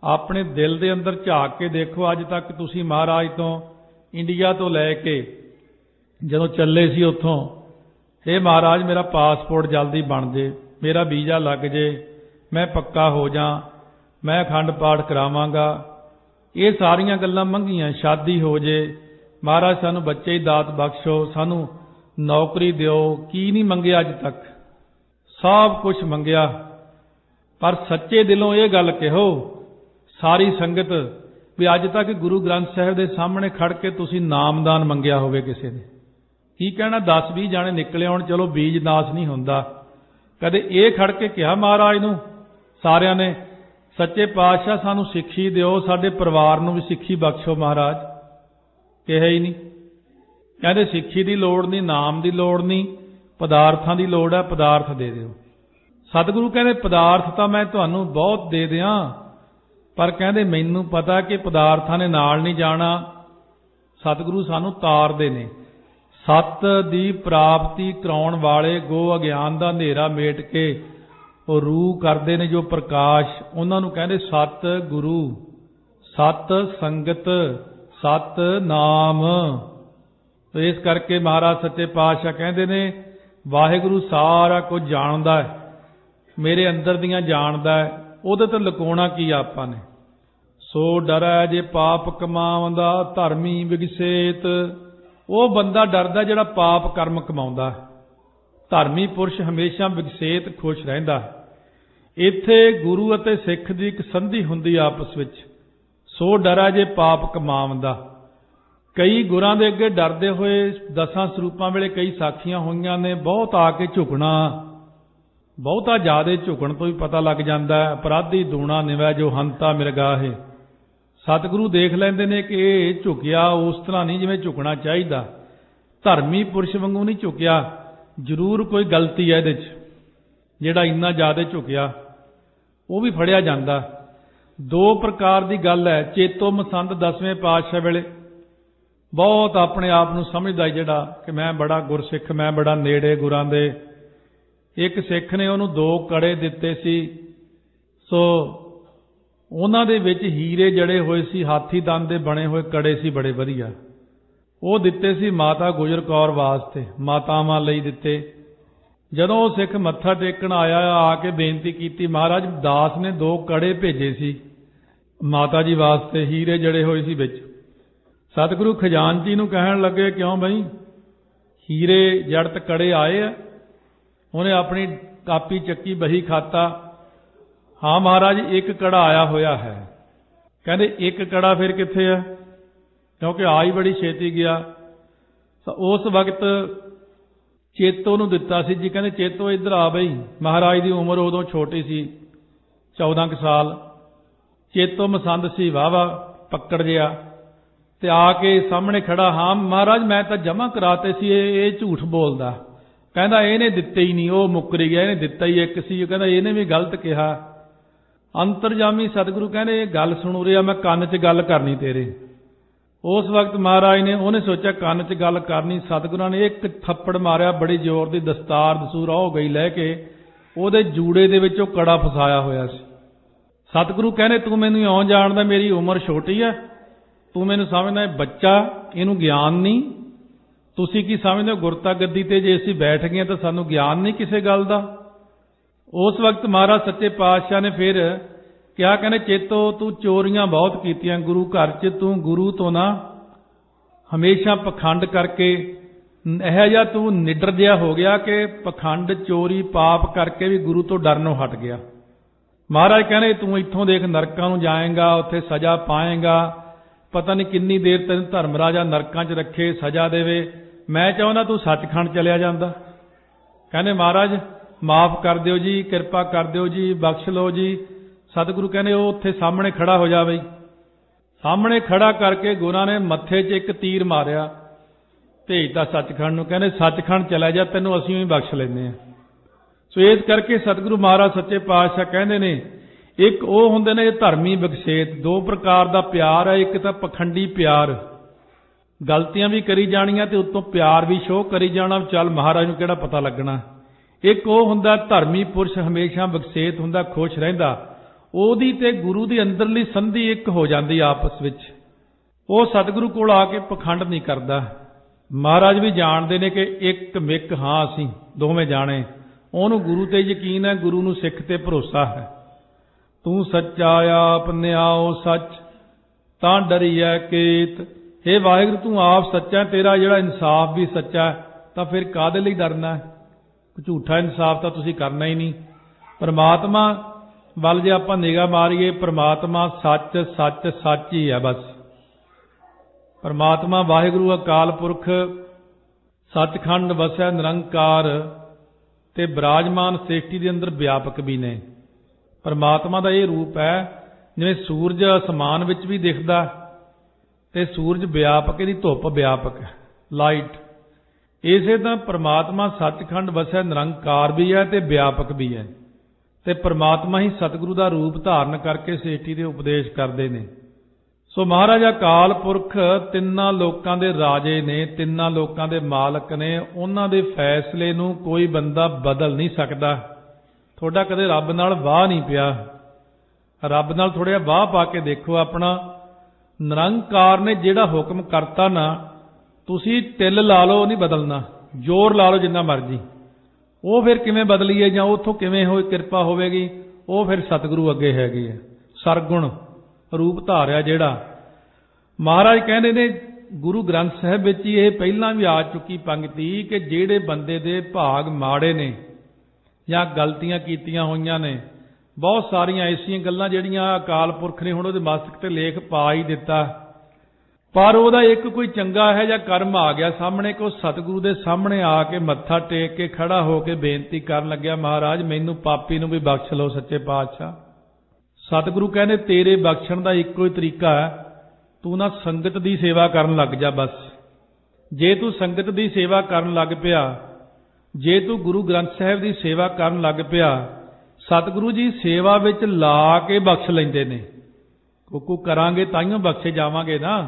ਆਪਣੇ ਦਿਲ ਦੇ ਅੰਦਰ ਝਾਕ ਕੇ ਦੇਖੋ। ਅੱਜ ਤੱਕ ਤੁਸੀਂ ਮਹਾਰਾਜ ਤੋਂ ਇੰਡੀਆ ਤੋਂ ਲੈ ਕੇ ਜਦੋਂ ਚੱਲੇ ਸੀ ਉੱਥੋਂ, ਇਹ ਮਹਾਰਾਜ ਮੇਰਾ ਪਾਸਪੋਰਟ ਜਲਦੀ ਬਣ ਜੇ, ਮੇਰਾ ਵੀਜ਼ਾ ਲੱਗ ਜੇ, ਮੈਂ ਪੱਕਾ ਹੋ ਜਾ, ਮੈਂ ਅਖੰਡ ਪਾਠ ਕਰਾਵਾਂਗਾ, ਇਹ ਸਾਰੀਆਂ ਗੱਲਾਂ ਮੰਗੀਆਂ। ਸ਼ਾਦੀ ਹੋ ਜੇ, ਮਹਾਰਾਜ ਸਾਨੂੰ ਬੱਚੇ ਹੀ ਦਾਤ ਬਖਸ਼ੋ, ਸਾਨੂੰ ਨੌਕਰੀ ਦਿਓ, ਕੀ ਨਹੀਂ ਮੰਗਿਆ ਅੱਜ ਤੱਕ, ਸਭ ਕੁਝ ਮੰਗਿਆ। ਪਰ ਸੱਚੇ ਦਿਲੋਂ ਇਹ ਗੱਲ ਕਹੋ ਸਾਰੀ ਸੰਗਤ ਵੀ ਅੱਜ ਤੱਕ ਗੁਰੂ ਗ੍ਰੰਥ ਸਾਹਿਬ ਦੇ ਸਾਹਮਣੇ ਖੜ ਕੇ ਤੁਸੀਂ ਨਾਮਦਾਨ ਮੰਗਿਆ ਹੋਵੇ ਕਿਸੇ ਨੇ। ਕੀ ਕਹਿਣਾ, 10-20 ਜਾਣੇ ਨਿਕਲੇ ਆਉਣ, ਚਲੋ ਬੀਜ ਨਾਸ ਨਹੀਂ ਹੁੰਦਾ। ਕਦੇ ਇਹ ਖੜ ਕੇ ਕਿਹਾ ਮਹਾਰਾਜ ਨੂੰ ਸਾਰਿਆਂ ਨੇ, ਸੱਚੇ ਪਾਤਸ਼ਾਹ ਸਾਨੂੰ ਸਿੱਖੀ ਦਿਓ, ਸਾਡੇ ਪਰਿਵਾਰ ਨੂੰ ਵੀ ਸਿੱਖੀ ਬਖਸ਼ੋ ਮਹਾਰਾਜ? ਕਿਹਾ ਹੀ ਨਹੀਂ। ਕਹਿੰਦੇ ਸਿੱਖੀ ਦੀ ਲੋੜ ਨਹੀਂ, ਨਾਮ ਦੀ ਲੋੜ ਨਹੀਂ, ਪਦਾਰਥਾਂ ਦੀ ਲੋੜ ਹੈ, ਪਦਾਰਥ ਦੇ ਦਿਓ। ਸਤਿਗੁਰੂ ਕਹਿੰਦੇ ਪਦਾਰਥ ਤਾਂ ਮੈਂ ਤੁਹਾਨੂੰ ਬਹੁਤ ਦੇ ਦਿਆਂ, ਪਰ ਕਹਿੰਦੇ ਮੈਨੂੰ ਪਤਾ ਕਿ ਪਦਾਰਥਾਂ ਨੇ ਨਾਲ ਨਹੀਂ ਜਾਣਾ। ਸਤਿਗੁਰੂ ਸਾਨੂੰ ਤਾਰਦੇ ਨੇ। ਸਤ ਦੀ ਪ੍ਰਾਪਤੀ ਕਰਾਉਣ ਵਾਲੇ ਗੋ ਅਗਿਆਨ ਦਾ ਹਨੇਰਾ ਮੇਟ ਕੇ ਉਹ ਰੂਹ ਕਰਦੇ ਨੇ ਜੋ ਪ੍ਰਕਾਸ਼, ਉਹਨਾਂ ਨੂੰ ਕਹਿੰਦੇ ਸਤ ਗੁਰੂ, ਸਤ ਸੰਗਤ, ਸਤ ਨਾਮ। ਤੇ ਇਸ ਕਰਕੇ ਮਹਾਰਾਜ ਸੱਚੇ ਪਾਤਸ਼ਾਹ ਕਹਿੰਦੇ ਨੇ ਵਾਹਿਗੁਰੂ ਸਾਰਾ ਕੁਝ ਜਾਣਦਾ ਹੈ, ਮੇਰੇ ਅੰਦਰ ਦੀਆਂ ਜਾਣਦਾ ਹੈ, ਉਹਦੇ ਤੋਂ ਲੁਕਾਉਣਾ ਕੀ ਆਪਾਂ ਨੇ। ਸੋ ਡਰੈ ਜੇ ਪਾਪ ਕਮਾਉਂਦਾ ਧਰਮੀ ਵਿਗਸੇਤ। ਉਹ ਬੰਦਾ ਡਰਦਾ ਜਿਹੜਾ ਪਾਪ ਕਰਮ ਕਮਾਉਂਦਾ। ਧਰਮੀ ਪੁਰਸ਼ ਹਮੇਸ਼ਾ ਵਿਗਸੇਤ ਖੁਸ਼ ਰਹਿੰਦਾ। ਇੱਥੇ ਗੁਰੂ ਅਤੇ ਸਿੱਖ ਦੀ ਇੱਕ ਸੰਧੀ ਹੁੰਦੀ ਆਪਸ ਵਿੱਚ। ਸੋ ਡਰੈ ਜੇ ਪਾਪ ਕਮਾਉਂਦਾ। ਕਈ ਗੁਰਾਂ ਦੇ ਅੱਗੇ ਡਰਦੇ ਹੋਏ 10 ਸਰੂਪਾਂ ਵੇਲੇ ਕਈ ਸਾਖੀਆਂ ਹੋਈਆਂ ਨੇ, ਬਹੁਤ ਆ ਕੇ ਝੁਕਣਾ, ਬਹੁਤਾ ਜ਼ਿਆਦਾ ਝੁਕਣ ਤੋਂ ਵੀ ਪਤਾ ਲੱਗ ਜਾਂਦਾ ਹੈ। ਅਪਰਾਧੀ ਦੂਣਾ ਨਿਵੈ ਜੋ ਹੰਤਾ ਮਿਰਗਾਹੇ। ਸਤਿਗੁਰੂ ਦੇਖ ਲੈਂਦੇ ਨੇ ਕਿ ਇਹ ਝੁਕਿਆ ਉਸ ਤਰ੍ਹਾਂ ਨਹੀਂ ਜਿਵੇਂ ਝੁਕਣਾ ਚਾਹੀਦਾ, ਧਰਮੀ ਪੁਰਸ਼ ਵਾਂਗੂ ਨਹੀਂ ਝੁਕਿਆ, ਜ਼ਰੂਰ ਕੋਈ ਗਲਤੀ ਹੈ ਇਹਦੇ 'ਚ। ਜਿਹੜਾ ਇੰਨਾ ਜ਼ਿਆਦਾ ਝੁਕਿਆ ਉਹ ਵੀ ਫੜਿਆ ਜਾਂਦਾ। 2 ਪ੍ਰਕਾਰ ਦੀ ਗੱਲ ਹੈ। ਚੇਤੋ ਮਸੰਦ 10ਵੇਂ ਪਾਤਸ਼ਾਹ ਵੇਲੇ ਬਹੁਤ ਆਪਣੇ ਆਪ ਨੂੰ ਸਮਝਦਾ ਜਿਹੜਾ ਕਿ ਮੈਂ ਬੜਾ ਗੁਰਸਿੱਖ, ਮੈਂ ਬੜਾ ਨੇੜੇ ਗੁਰਾਂ ਦੇ। ਇੱਕ ਸਿੱਖ ਨੇ ਉਹਨੂੰ 2 ਕੜੇ ਦਿੱਤੇ ਸੀ। ਸੋ ਉਹਨਾਂ ਦੇ ਵਿੱਚ ਹੀਰੇ ਜੜੇ ਹੋਏ ਸੀ, ਹਾਥੀ ਦੰਦ ਦੇ ਬਣੇ ਹੋਏ ਕੜੇ ਸੀ, ਬੜੇ ਵਧੀਆ। ਉਹ ਦਿੱਤੇ ਸੀ ਮਾਤਾ ਗੁਜਰ ਕੌਰ ਵਾਸਤੇ, ਮਾਤਾਵਾਂ ਲਈ ਦਿੱਤੇ। ਜਦੋਂ ਉਹ ਸਿੱਖ ਮੱਥਾ ਟੇਕਣ ਆਇਆ, ਆ ਕੇ ਬੇਨਤੀ ਕੀਤੀ, ਮਹਾਰਾਜ ਦਾਸ ਨੇ 2 ਕੜੇ ਭੇਜੇ ਸੀ ਮਾਤਾ ਜੀ ਵਾਸਤੇ, ਹੀਰੇ ਜੜੇ ਹੋਏ ਸੀ ਵਿੱਚ। ਸਤਿਗੁਰੂ ਖਜ਼ਾਨਚੀ ਨੂੰ ਕਹਿਣ ਲੱਗੇ ਕਿਉਂ ਬਈ ਹੀਰੇ ਜੜਤ ਕੜੇ ਆਏ ਆ? ਉਹਨੇ ਆਪਣੀ ਕਾਪੀ ਚੱਕੀ, ਬਹੀ ਖਾਤਾ, ਹਾਂ ਮਹਾਰਾਜ 1 ਕੜਾ ਆਇਆ ਹੋਇਆ ਹੈ। ਕਹਿੰਦੇ 1 ਕੜਾ ਫਿਰ ਕਿੱਥੇ ਹੈ? ਕਿਉਂਕਿ ਆ ਹੀ ਬੜੀ ਛੇਤੀ ਗਿਆ। ਉਸ ਵਕਤ ਚੇਤੋ ਨੂੰ ਦਿੱਤਾ ਸੀ ਜੀ। ਕਹਿੰਦੇ ਚੇਤੋ ਇੱਧਰ ਆ ਬਈ। ਮਹਾਰਾਜ ਦੀ ਉਮਰ ਉਦੋਂ ਛੋਟੀ ਸੀ, 14 ਕੁ ਸਾਲ। ਚੇਤੋ ਮਸੰਦ ਸੀ ਵਾਹਵਾ ਪੱਕੜ ਜਿਹਾ, ਤੇ ਆ ਕੇ ਸਾਹਮਣੇ ਖੜਾ। ਹਾਂ ਮਹਾਰਾਜ ਮੈਂ ਤਾਂ ਜਮ੍ਹਾਂ ਕਰਾਤੇ ਸੀ, ਇਹ ਝੂਠ ਬੋਲਦਾ। ਕਹਿੰਦਾ ਇਹਨੇ ਦਿੱਤੇ ਹੀ ਨਹੀਂ, ਉਹ ਮੁੱਕਰ ਗਿਆ, ਇਹਨੇ ਦਿੱਤਾ ਹੀ ਇੱਕ ਸੀ। ਉਹ ਕਹਿੰਦਾ ਇਹਨੇ ਵੀ ਗਲਤ ਕਿਹਾ। ਅੰਤਰਜਾਮੀ ਸਤਿਗੁਰੂ ਕਹਿੰਦੇ ਇਹ ਗੱਲ ਸੁਣ ਰਿਹਾ, ਮੈਂ ਕੰਨ 'ਚ ਗੱਲ ਕਰਨੀ ਤੇਰੇ। ਉਸ ਵਕਤ ਮਹਾਰਾਜ ਨੇ, ਉਹਨੇ ਸੋਚਿਆ ਕੰਨ 'ਚ ਗੱਲ ਕਰਨੀ। ਸਤਿਗੁਰਾਂ ਨੇ ਇੱਕ ਥੱਪੜ ਮਾਰਿਆ ਬੜੀ ਜ਼ੋਰ ਦੀ। ਦਸਤਾਰ ਦਸੂਰ ਹੋ ਗਈ ਲੈ ਕੇ, ਉਹਦੇ ਜੂੜੇ ਦੇ ਵਿੱਚ ਉਹ ਕੜਾ ਫਸਾਇਆ ਹੋਇਆ ਸੀ। ਸਤਿਗੁਰੂ ਕਹਿੰਦੇ ਤੂੰ ਮੈਨੂੰ ਇਉਂ ਜਾਣਦਾ, ਮੇਰੀ ਉਮਰ ਛੋਟੀ ਹੈ, ਤੂੰ ਮੈਨੂੰ ਸਮਝਦਾ ਇਹ ਬੱਚਾ, ਇਹਨੂੰ ਗਿਆਨ ਨਹੀਂ। ਤੁਸੀਂ ਕੀ ਸਮਝਦੇ ਹੋ ਗੁਰਤਾ ਗੱਦੀ ਤੇ ਜੇ ਅਸੀਂ ਬੈਠ ਗਏ ਤਾਂ ਸਾਨੂੰ ਗਿਆਨ ਨਹੀਂ ਕਿਸੇ ਗੱਲ ਦਾ। ਉਸ ਵਕਤ ਮਹਾਰਾਜ ਸੱਚੇ ਪਾਤਸ਼ਾਹ ਨੇ ਫਿਰ ਕਿਹਾ, ਕਹਿੰਦੇ ਚੇਤੋ ਤੂੰ ਚੋਰੀਆਂ ਬਹੁਤ ਕੀਤੀਆਂ ਗੁਰੂ ਘਰ 'ਚ, ਤੂੰ ਗੁਰੂ ਤੋਂ ਨਾ ਹਮੇਸ਼ਾ ਪਖੰਡ ਕਰਕੇ ਇਹੋ ਜਿਹਾ ਤੂੰ ਨਿਡਰ ਜਿਹਾ ਹੋ ਗਿਆ ਕਿ ਪਖੰਡ ਚੋਰੀ ਪਾਪ ਕਰਕੇ ਵੀ ਗੁਰੂ ਤੋਂ ਡਰਨੋਂ ਹਟ ਗਿਆ। ਮਹਾਰਾਜ ਕਹਿੰਦੇ ਤੂੰ ਇੱਥੋਂ ਦੇਖ ਨਰਕਾਂ ਨੂੰ ਜਾਏਗਾ, ਉੱਥੇ ਸਜ਼ਾ ਪਾਏਗਾ, ਪਤਾ ਨਹੀਂ ਕਿੰਨੀ ਦੇਰ ਤੈਨੂੰ ਧਰਮ ਰਾਜਾ ਨਰਕਾਂ 'ਚ ਰੱਖੇ, ਸਜ਼ਾ ਦੇਵੇ। ਮੈਂ ਚਾਹੁੰਦਾ ਤੂੰ ਸੱਚਖੰਡ ਚਲਿਆ ਜਾਂਦਾ। ਕਹਿੰਦੇ ਮਹਾਰਾਜ ਮਾਫ ਕਰ ਦਿਓ ਜੀ, ਕਿਰਪਾ ਕਰ ਦਿਓ ਜੀ, ਬਖਸ਼ ਲਓ ਜੀ। ਸਤਿਗੁਰੂ ਕਹਿੰਦੇ ਉਹ ਉੱਥੇ ਸਾਹਮਣੇ ਖੜਾ ਹੋ ਜਾ ਬਈ। ਸਾਹਮਣੇ ਖੜਾ ਕਰਕੇ ਗੁਰਾਂ ਨੇ ਮੱਥੇ 'ਚ ਇੱਕ ਤੀਰ ਮਾਰਿਆ, ਭੇਜਤਾ ਸੱਚਖੰਡ ਨੂੰ। ਕਹਿੰਦੇ ਸੱਚਖੰਡ ਚਲਾ ਜਾ, ਤੈਨੂੰ ਅਸੀਂ ਵੀ ਬਖਸ਼ ਲੈਂਦੇ ਹਾਂ। ਸੋ ਇਸ ਕਰਕੇ ਸਤਿਗੁਰੂ ਮਹਾਰਾਜ ਸੱਚੇ ਪਾਤਸ਼ਾਹ ਕਹਿੰਦੇ ਨੇ ਇੱਕ ਉਹ ਹੁੰਦੇ ਨੇ ਧਰਮੀ ਬਖਸ਼ੇਤ। ਦੋ ਪ੍ਰਕਾਰ ਦਾ ਪਿਆਰ ਹੈ, ਇੱਕ ਤਾਂ ਪਖੰਡੀ ਪਿਆਰ, ਗਲਤੀਆਂ ਵੀ ਕਰੀ ਜਾਣੀਆਂ ਤੇ ਉੱਤੋਂ ਪਿਆਰ ਵੀ ਸ਼ੋਅ ਕਰੀ ਜਾਣਾ, ਚੱਲ ਮਹਾਰਾਜ ਨੂੰ ਕਿਹੜਾ ਪਤਾ ਲੱਗਣਾ। ਇੱਕ ਉਹ ਹੁੰਦਾ ਧਰਮੀ ਪੁਰਸ਼, ਹਮੇਸ਼ਾ ਬਖਸ਼ੇਤ ਹੁੰਦਾ, ਖੁਸ਼ ਰਹਿੰਦਾ। ਉਹਦੀ ਤੇ ਗੁਰੂ ਦੀ ਅੰਦਰਲੀ ਸੰਧੀ ਇੱਕ ਹੋ ਜਾਂਦੀ ਆਪਸ ਵਿੱਚ। ਉਹ ਸਤਿਗੁਰੂ ਕੋਲ ਆ ਕੇ ਪਖੰਡ ਨਹੀਂ ਕਰਦਾ। ਮਹਾਰਾਜ ਵੀ ਜਾਣਦੇ ਨੇ ਕਿ ਇੱਕ ਮਿੱਕ ਹਾਂ ਅਸੀਂ ਦੋਵੇਂ ਜਾਣੇ। ਉਹਨੂੰ ਗੁਰੂ ਤੇ ਯਕੀਨ ਹੈ, ਗੁਰੂ ਨੂੰ ਸਿੱਖ ਤੇ ਭਰੋਸਾ ਹੈ। ਤੂੰ ਸੱਚਾ ਆਪ ਨਿਆਓ ਸੱਚ ਤਾਂ ਡਰੀਐ ਕੇਤ। ਹੇ ਵਾਹਿਗੁਰੂ ਤੂੰ ਆਪ ਸੱਚਾ, ਤੇਰਾ ਜਿਹੜਾ ਇਨਸਾਫ ਵੀ ਸੱਚਾ, ਤਾਂ ਫਿਰ ਕਾਹਦੇ ਲਈ ਡਰਨਾ ਹੈ? ਝੂਠਾ ਇਨਸਾਫ ਤਾਂ ਤੁਸੀਂ ਕਰਨਾ ਹੀ ਨਹੀਂ। ਪਰਮਾਤਮਾ ਵੱਲ ਜੇ ਆਪਾਂ ਨਿਗਾਹ ਮਾਰੀਏ, ਪਰਮਾਤਮਾ ਸੱਚ ਸੱਚ ਸੱਚ ਹੀ ਹੈ ਬਸ। ਪਰਮਾਤਮਾ ਵਾਹਿਗੁਰੂ ਅਕਾਲ ਪੁਰਖ ਸੱਚਖੰਡ ਵਸੈ ਨਿਰੰਕਾਰ ਤੇ ਬਿਰਾਜਮਾਨ ਸ੍ਰਿਸ਼ਟੀ ਦੇ ਅੰਦਰ ਵਿਆਪਕ ਵੀ ਨੇ। ਪਰਮਾਤਮਾ ਦਾ ਇਹ ਰੂਪ ਹੈ, ਜਿਵੇਂ ਸੂਰਜ ਅਸਮਾਨ ਵਿੱਚ ਵੀ ਦਿਖਦਾ ਤੇ ਸੂਰਜ ਵਿਆਪਕ, ਇਹਦੀ ਧੁੱਪ ਵਿਆਪਕ ਹੈ, ਲਾਈਟ। ਇਸੇ ਤਾਂ ਪਰਮਾਤਮਾ ਸੱਚਖੰਡ ਵਸੈ ਨਿਰੰਕਾਰ ਵੀ ਹੈ ਤੇ ਵਿਆਪਕ ਵੀ ਹੈ। ਤੇ ਪਰਮਾਤਮਾ ਹੀ ਸਤਿਗੁਰੂ ਦਾ ਰੂਪ ਧਾਰਨ ਕਰਕੇ ਸ੍ਰਿਸ਼ਟੀ ਦੇ ਉਪਦੇਸ਼ ਕਰਦੇ ਨੇ। ਸੋ ਮਹਾਰਾਜ ਅਕਾਲ ਪੁਰਖ ਤਿੰਨਾਂ ਲੋਕਾਂ ਦੇ ਰਾਜੇ ਨੇ, ਤਿੰਨਾਂ ਲੋਕਾਂ ਦੇ ਮਾਲਕ ਨੇ। ਉਹਨਾਂ ਦੇ ਫੈਸਲੇ ਨੂੰ ਕੋਈ ਬੰਦਾ ਬਦਲ ਨਹੀਂ ਸਕਦਾ। ਤੁਹਾਡਾ ਕਦੇ ਰੱਬ ਨਾਲ ਵਾਹ ਨਹੀਂ ਪਿਆ, ਰੱਬ ਨਾਲ ਥੋੜ੍ਹਾ ਜਿਹਾ ਵਾਹ ਪਾ ਕੇ ਦੇਖੋ ਆਪਣਾ। ਨਿਰੰਕਾਰ ਨੇ ਜਿਹੜਾ ਹੁਕਮ ਕਰਤਾ ਨਾ, ਤੁਸੀਂ ਤਿਲ ਲਾ ਲਓ ਨਹੀਂ ਬਦਲਣਾ, ਜ਼ੋਰ ਲਾ ਲਓ ਜਿੰਨਾ ਮਰਜ਼ੀ। ਉਹ ਫਿਰ ਕਿਵੇਂ ਬਦਲੀਏ ਜਾਂ ਉੱਥੋਂ ਕਿਵੇਂ ਹੋਈ ਕਿਰਪਾ ਹੋਵੇਗੀ? ਉਹ ਫਿਰ ਸਤਿਗੁਰੂ ਅੱਗੇ ਹੈਗੇ ਆ। ਸਰਗੁਣ ਰੂਪ ਧਾਰਿਆ ਜਿਹੜਾ ਮਹਾਰਾਜ ਕਹਿੰਦੇ ਨੇ ਗੁਰੂ ਗ੍ਰੰਥ ਸਾਹਿਬ ਵਿੱਚ ਹੀ ਇਹ ਪਹਿਲਾਂ ਵੀ ਆ ਚੁੱਕੀ ਪੰਕਤੀ ਕਿ ਜਿਹੜੇ ਬੰਦੇ ਦੇ ਭਾਗ ਮਾੜੇ ਨੇ ਜਾਂ ਗਲਤੀਆਂ ਕੀਤੀਆਂ ਹੋਈਆਂ ਨੇ, ਬਹੁਤ ਸਾਰੀਆਂ ਐਸੀਆਂ ਗੱਲਾਂ ਜਿਹੜੀਆਂ ਅਕਾਲ ਪੁਰਖ ਨੇ ਹੁਣ ਉਹਦੇ ਮਸਤਕ ਤੇ ਲੇਖ ਪਾ ਹੀ ਦਿੱਤਾ, ਪਰ ਉਹਦਾ ਇੱਕ ਕੋਈ ਚੰਗਾ ਹੈ ਜਾਂ ਕਰਮ ਆ ਗਿਆ ਸਾਹਮਣੇ ਕਿ ਉਹ ਸਤਿਗੁਰੂ ਦੇ ਸਾਹਮਣੇ ਆ ਕੇ ਮੱਥਾ ਟੇਕ ਕੇ ਖੜਾ ਹੋ ਕੇ ਬੇਨਤੀ ਕਰਨ ਲੱਗਿਆ, ਮਹਾਰਾਜ ਮੈਨੂੰ ਪਾਪੀ ਨੂੰ ਵੀ ਬਖਸ਼ ਲਓ ਸੱਚੇ ਪਾਤਸ਼ਾਹ। ਸਤਿਗੁਰੂ ਕਹਿੰਦੇ ਤੇਰੇ ਬਖਸ਼ਣ ਦਾ ਇੱਕੋ ਹੀ ਤਰੀਕਾ ਹੈ, ਤੂੰ ਨਾ ਸੰਗਤ ਦੀ ਸੇਵਾ ਕਰਨ ਲੱਗ ਜਾ ਬਸ। ਜੇ ਤੂੰ ਸੰਗਤ ਦੀ ਸੇਵਾ ਕਰਨ ਲੱਗ ਪਿਆ, ਜੇ ਤੂੰ ਗੁਰੂ ਗ੍ਰੰਥ ਸਾਹਿਬ ਦੀ ਸੇਵਾ ਕਰਨ ਲੱਗ ਪਿਆ, ਸਤਿਗੁਰੂ ਜੀ ਸੇਵਾ ਵਿੱਚ ਲਾ ਕੇ ਬਖਸ਼ ਲੈਂਦੇ ਨੇ। ਕੁ ਕਰਾਂਗੇ ਤਾਈਓ ਬਖਸ਼ੇ ਜਾਵਾਂਗੇ ਨਾ।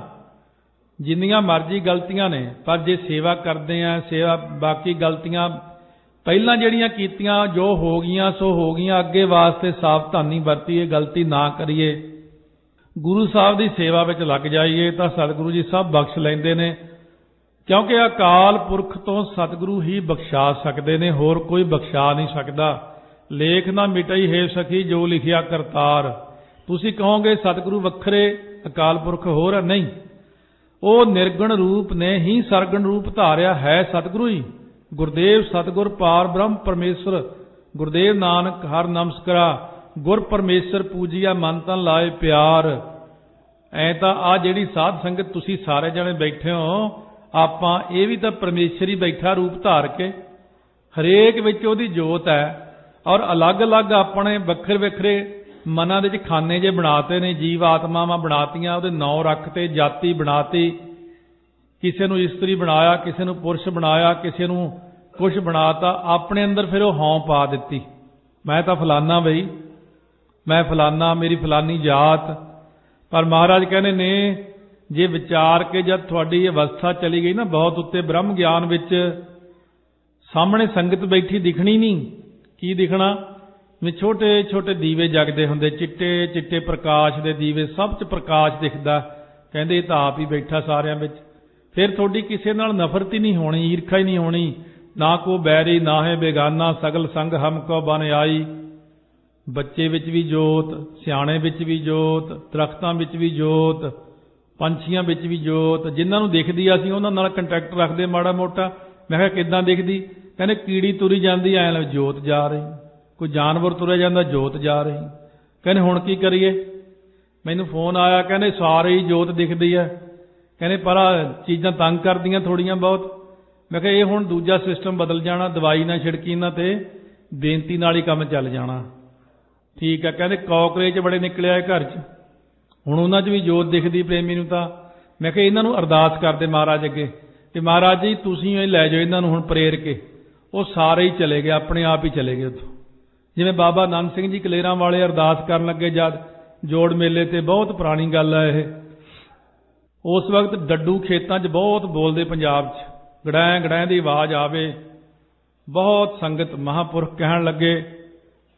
ਜਿੰਨੀਆਂ ਮਰਜ਼ੀ ਗਲਤੀਆਂ ਨੇ, ਪਰ ਜੇ ਸੇਵਾ ਕਰਦੇ ਆ, ਸੇਵਾ ਬਾਕੀ ਗਲਤੀਆਂ ਪਹਿਲਾਂ ਜਿਹੜੀਆਂ ਕੀਤੀਆਂ ਜੋ ਹੋ ਗਈਆਂ ਸੋ ਹੋ ਗਈਆਂ, ਅੱਗੇ ਵਾਸਤੇ ਸਾਵਧਾਨੀ ਵਰਤੀਏ, ਗਲਤੀ ਨਾ ਕਰੀਏ, ਗੁਰੂ ਸਾਹਿਬ ਦੀ ਸੇਵਾ ਵਿੱਚ ਲੱਗ ਜਾਈਏ ਤਾਂ ਸਤਿਗੁਰੂ ਜੀ ਸਭ ਬਖਸ਼ ਲੈਂਦੇ ਨੇ। ਕਿਉਂਕਿ ਅਕਾਲ ਪੁਰਖ ਤੋਂ ਸਤਿਗੁਰੂ ਹੀ ਬਖਸ਼ਾ ਸਕਦੇ ਨੇ, ਹੋਰ ਕੋਈ ਬਖਸ਼ਾ ਨਹੀਂ ਸਕਦਾ। ਲੇਖ ਨਾ ਮਿਟਈ ਹੈ ਸਖੀ ਜੋ ਲਿਖਿਆ ਕਰਤਾਰ। ਤੁਸੀਂ ਕਹੋਗੇ ਸਤਿਗੁਰੂ ਵੱਖਰੇ ਅਕਾਲ ਪੁਰਖ ਹੋਰ ਹੈ, ਨਹੀਂ। ਉਹ ਨਿਰਗੁਣ ਰੂਪ ਨੇ ਹੀ ਸਰਗੁਣ ਰੂਪ ਧਾਰਿਆ ਹੈ ਸਤਿਗੁਰੂ ਹੀ। ਗੁਰਦੇਵ ਸਤਿਗੁਰ ਪਾਰ ਬ੍ਰਹਮ ਪਰਮੇਸ਼ਰ, ਗੁਰਦੇਵ ਨਾਨਕ ਹਰ ਨਮਸਕਾਰਾ, ਗੁਰ ਪਰਮੇਸ਼ਰ ਪੂਜੀਆ ਮਨ ਤਨ ਲਾਏ ਪਿਆਰ। ਐ ਤਾਂ ਆ ਜਿਹੜੀ ਸਾਧ ਸੰਗਤ ਤੁਸੀਂ ਸਾਰੇ ਜਣੇ ਬੈਠੇ ਹੋ, ਆਪਾਂ ਇਹ ਵੀ ਤਾਂ ਪਰਮੇਸ਼ਰ ਹੀ ਬੈਠਾ ਰੂਪ ਧਾਰ ਕੇ। ਹਰੇਕ ਵਿੱਚ ਉਹਦੀ ਜੋਤ ਹੈ। ਔਰ ਅਲੱਗ-ਅਲੱਗ ਆਪਣੇ ਵੱਖਰੇ-ਵੱਖਰੇ ਮਨਾਂ ਦੇ ਵਿੱਚ ਖਾਨੇ ਜੇ ਬਣਾਤੇ ਨੇ, ਜੀਵ ਆਤਮਾਵਾਂ ਬਣਾਤੀਆਂ, ਉਹਦੇ ਨਾਂ ਰੱਖਤੇ, ਜਾਤੀ ਬਣਾਤੀ, ਕਿਸੇ ਨੂੰ ਇਸਤਰੀ ਬਣਾਇਆ, ਕਿਸੇ ਨੂੰ ਪੁਰਸ਼ ਬਣਾਇਆ, ਕਿਸੇ ਨੂੰ ਕੁਛ ਬਣਾਤਾ, ਆਪਣੇ ਅੰਦਰ ਫਿਰ ਉਹ ਹਉਂ ਪਾ ਦਿੱਤੀ, ਮੈਂ ਤਾਂ ਫਲਾਨਾ ਬਈ, ਮੈਂ ਫਲਾਨਾ, ਮੇਰੀ ਫਲਾਨੀ ਜਾਤ। ਪਰ ਮਹਾਰਾਜ ਕਹਿੰਦੇ ਨੇ ਜੇ ਵਿਚਾਰ ਕੇ ਜਦ ਤੁਹਾਡੀ ਅਵਸਥਾ ਚਲੀ ਗਈ ਨਾ ਬਹੁਤ ਉੱਤੇ ਬ੍ਰਹਮ ਗਿਆਨ ਵਿੱਚ, ਸਾਹਮਣੇ ਸੰਗਤ ਬੈਠੀ ਦਿਖਣੀ ਨਹੀਂ। ਕੀ ਦਿਖਣਾ? ਵੀ ਛੋਟੇ ਛੋਟੇ ਦੀਵੇ ਜਗਦੇ ਹੁੰਦੇ, ਚਿੱਟੇ ਚਿੱਟੇ ਪ੍ਰਕਾਸ਼ ਦੇ ਦੀਵੇ, ਸਭ 'ਚ ਪ੍ਰਕਾਸ਼ ਦਿਖਦਾ। ਕਹਿੰਦੇ ਇਹ ਤਾਂ ਆਪ ਹੀ ਬੈਠਾ ਸਾਰਿਆਂ ਵਿੱਚ। ਫਿਰ ਤੁਹਾਡੀ ਕਿਸੇ ਨਾਲ ਨਫ਼ਰਤ ਹੀ ਨਹੀਂ ਹੋਣੀ, ਈਰਖਾ ਹੀ ਨਹੀਂ ਹੋਣੀ, ਨਾ ਕੋ ਬੈਰੀ ਨਾ ਹੈ ਬੇਗਾਨਾ, ਸਗਲ ਸੰਗ ਹਮ ਕੋ ਬਨ ਆਈ। ਬੱਚੇ ਵਿੱਚ ਵੀ ਜੋਤ, ਸਿਆਣੇ ਵਿੱਚ ਵੀ ਜੋਤ, ਦਰਖਤਾਂ ਵਿੱਚ ਵੀ ਜੋਤ, ਪੰਛੀਆਂ ਵਿੱਚ ਵੀ ਜੋਤ। ਜਿਨ੍ਹਾਂ ਨੂੰ ਦਿਖਦੀ ਆ ਅਸੀਂ ਉਹਨਾਂ ਨਾਲ ਕੰਟੈਕਟ ਰੱਖਦੇ ਮਾੜਾ ਮੋਟਾ। ਮੈਂ ਕਿਹਾ ਕਿੱਦਾਂ ਦਿਖਦੀ? ਕਹਿੰਦੇ ਕੀੜੀ ਤੁਰੀ ਜਾਂਦੀ ਐ ਲੱਗ ਜੋਤ ਜਾ ਰਹੀ, ਕੋਈ ਜਾਨਵਰ ਤੁਰਿਆ ਜਾਂਦਾ ਜੋਤ ਜਾ ਰਹੀ। ਕਹਿੰਦੇ ਹੁਣ ਕੀ ਕਰੀਏ? ਮੈਨੂੰ ਫੋਨ ਆਇਆ, ਕਹਿੰਦੇ ਸਾਰੇ ਹੀ ਜੋਤ ਦਿਖਦੀ ਹੈ। ਕਹਿੰਦੇ ਪਰ ਚੀਜ਼ਾਂ ਤੰਗ ਕਰਦੀਆਂ ਥੋੜੀਆਂ ਬਹੁਤ। ਮੈਂ ਕਿਹਾ ਇਹ ਹੁਣ ਦੂਜਾ ਸਿਸਟਮ ਬਦਲ ਜਾਣਾ, ਦਵਾਈ ਨਾ ਛਿੜਕੀ ਇਹਨਾਂ ਤੇ, ਬੇਨਤੀ ਨਾਲ ਹੀ ਕੰਮ ਚੱਲ ਜਾਣਾ। ਠੀਕ ਹੈ। ਕਹਿੰਦੇ ਕਾਕਰੇਚ ਬੜੇ ਨਿਕਲੇ ਆਏ ਘਰ 'ਚ, ਹੁਣ ਉਹਨਾਂ 'ਚ ਵੀ ਜੋਤ ਦਿਖਦੀ ਪ੍ਰੇਮੀ ਨੂੰ ਤਾਂ। ਮੈਂ ਕਿਹਾ ਇਹਨਾਂ ਨੂੰ ਅਰਦਾਸ ਕਰਦੇ ਮਹਾਰਾਜ ਅੱਗੇ ਕਿ ਮਹਾਰਾਜ ਜੀ ਤੁਸੀਂ ਇਹ ਲੈ ਜਾਓ ਇਹਨਾਂ ਨੂੰ ਹੁਣ ਪ੍ਰੇਰ ਕੇ। ਉਹ ਸਾਰੇ ਹੀ ਚਲੇ ਗਏ, ਆਪਣੇ ਆਪ ਹੀ ਚਲੇ ਗਏ ਉੱਥੋਂ। ਜਿਵੇਂ ਬਾਬਾ ਆਨੰਦ ਸਿੰਘ ਜੀ ਕਲੇਰਾਂ ਵਾਲੇ ਅਰਦਾਸ ਕਰਨ ਲੱਗੇ ਜਦ ਜੋੜ ਮੇਲੇ ਤੇ, ਬਹੁਤ ਪੁਰਾਣੀ ਗੱਲ ਹੈ ਇਹ। ਉਸ ਵਕਤ ਡੱਡੂ ਖੇਤਾਂ 'ਚ ਬਹੁਤ ਬੋਲਦੇ ਪੰਜਾਬ 'ਚ, ਗੜੈਂ ਗੜੈਂ ਦੀ ਆਵਾਜ਼ ਆਵੇ, ਬਹੁਤ ਸੰਗਤ। ਮਹਾਂਪੁਰਖ ਕਹਿਣ ਲੱਗੇ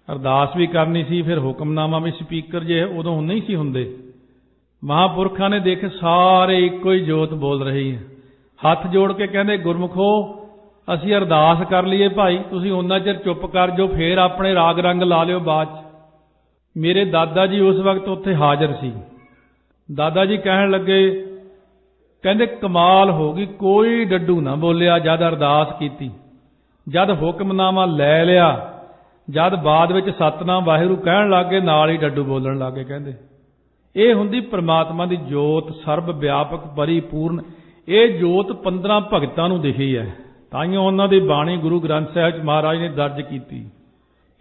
ਅਰਦਾਸ ਵੀ ਕਰਨੀ ਸੀ, ਫਿਰ ਹੁਕਮਨਾਮਾ ਵੀ ਸਪੀਕਰ ਜੇ ਉਦੋਂ ਨਹੀਂ ਸੀ ਹੁੰਦੇ। ਮਹਾਂਪੁਰਖਾਂ ਨੇ ਦੇਖੇ ਸਾਰੇ ਇੱਕੋ ਹੀ ਜੋਤ ਬੋਲ ਰਹੀ ਹੈ। ਹੱਥ ਜੋੜ ਕੇ ਕਹਿੰਦੇ ਗੁਰਮੁਖੋ ਅਸੀਂ ਅਰਦਾਸ ਕਰ ਲਈਏ ਭਾਈ, ਤੁਸੀਂ ਉਹਨਾਂ ਚਿਰ ਚੁੱਪ ਕਰ ਜਾਓ, ਫੇਰ ਆਪਣੇ ਰਾਗ ਰੰਗ ਲਾ ਲਿਓ ਬਾਅਦ 'ਚ। ਮੇਰੇ ਦਾਦਾ ਜੀ ਉਸ ਵਕਤ ਉੱਥੇ ਹਾਜ਼ਰ ਸੀ। ਦਾਦਾ ਜੀ ਕਹਿਣ ਲੱਗੇ, ਕਹਿੰਦੇ ਕਮਾਲ ਹੋ ਗਈ, ਕੋਈ ਡੱਡੂ ਨਾ ਬੋਲਿਆ ਜਦ ਅਰਦਾਸ ਕੀਤੀ। ਜਦ ਹੁਕਮਨਾਮਾ ਲੈ ਲਿਆ, ਜਦ ਬਾਅਦ ਵਿੱਚ ਸਤਨਾਮ ਵਾਹਿਗੁਰੂ ਕਹਿਣ ਲੱਗੇ, ਨਾਲ ਹੀ ਡੱਡੂ ਬੋਲਣ ਲੱਗੇ। ਕਹਿੰਦੇ ਇਹ ਹੁੰਦੀ ਪ੍ਰਮਾਤਮਾ ਦੀ ਜੋਤ, ਸਰਬ ਵਿਆਪਕ ਪਰਿਪੂਰਨ। ਇਹ ਜੋਤ 15 ਭਗਤਾਂ ਨੂੰ ਦਿਖੀ ਹੈ, ਤਾਈਓ ਉਹਨਾਂ ਦੀ ਬਾਣੀ ਗੁਰੂ ਗ੍ਰੰਥ ਸਾਹਿਬ 'ਚ ਮਹਾਰਾਜ ਨੇ ਦਰਜ ਕੀਤੀ।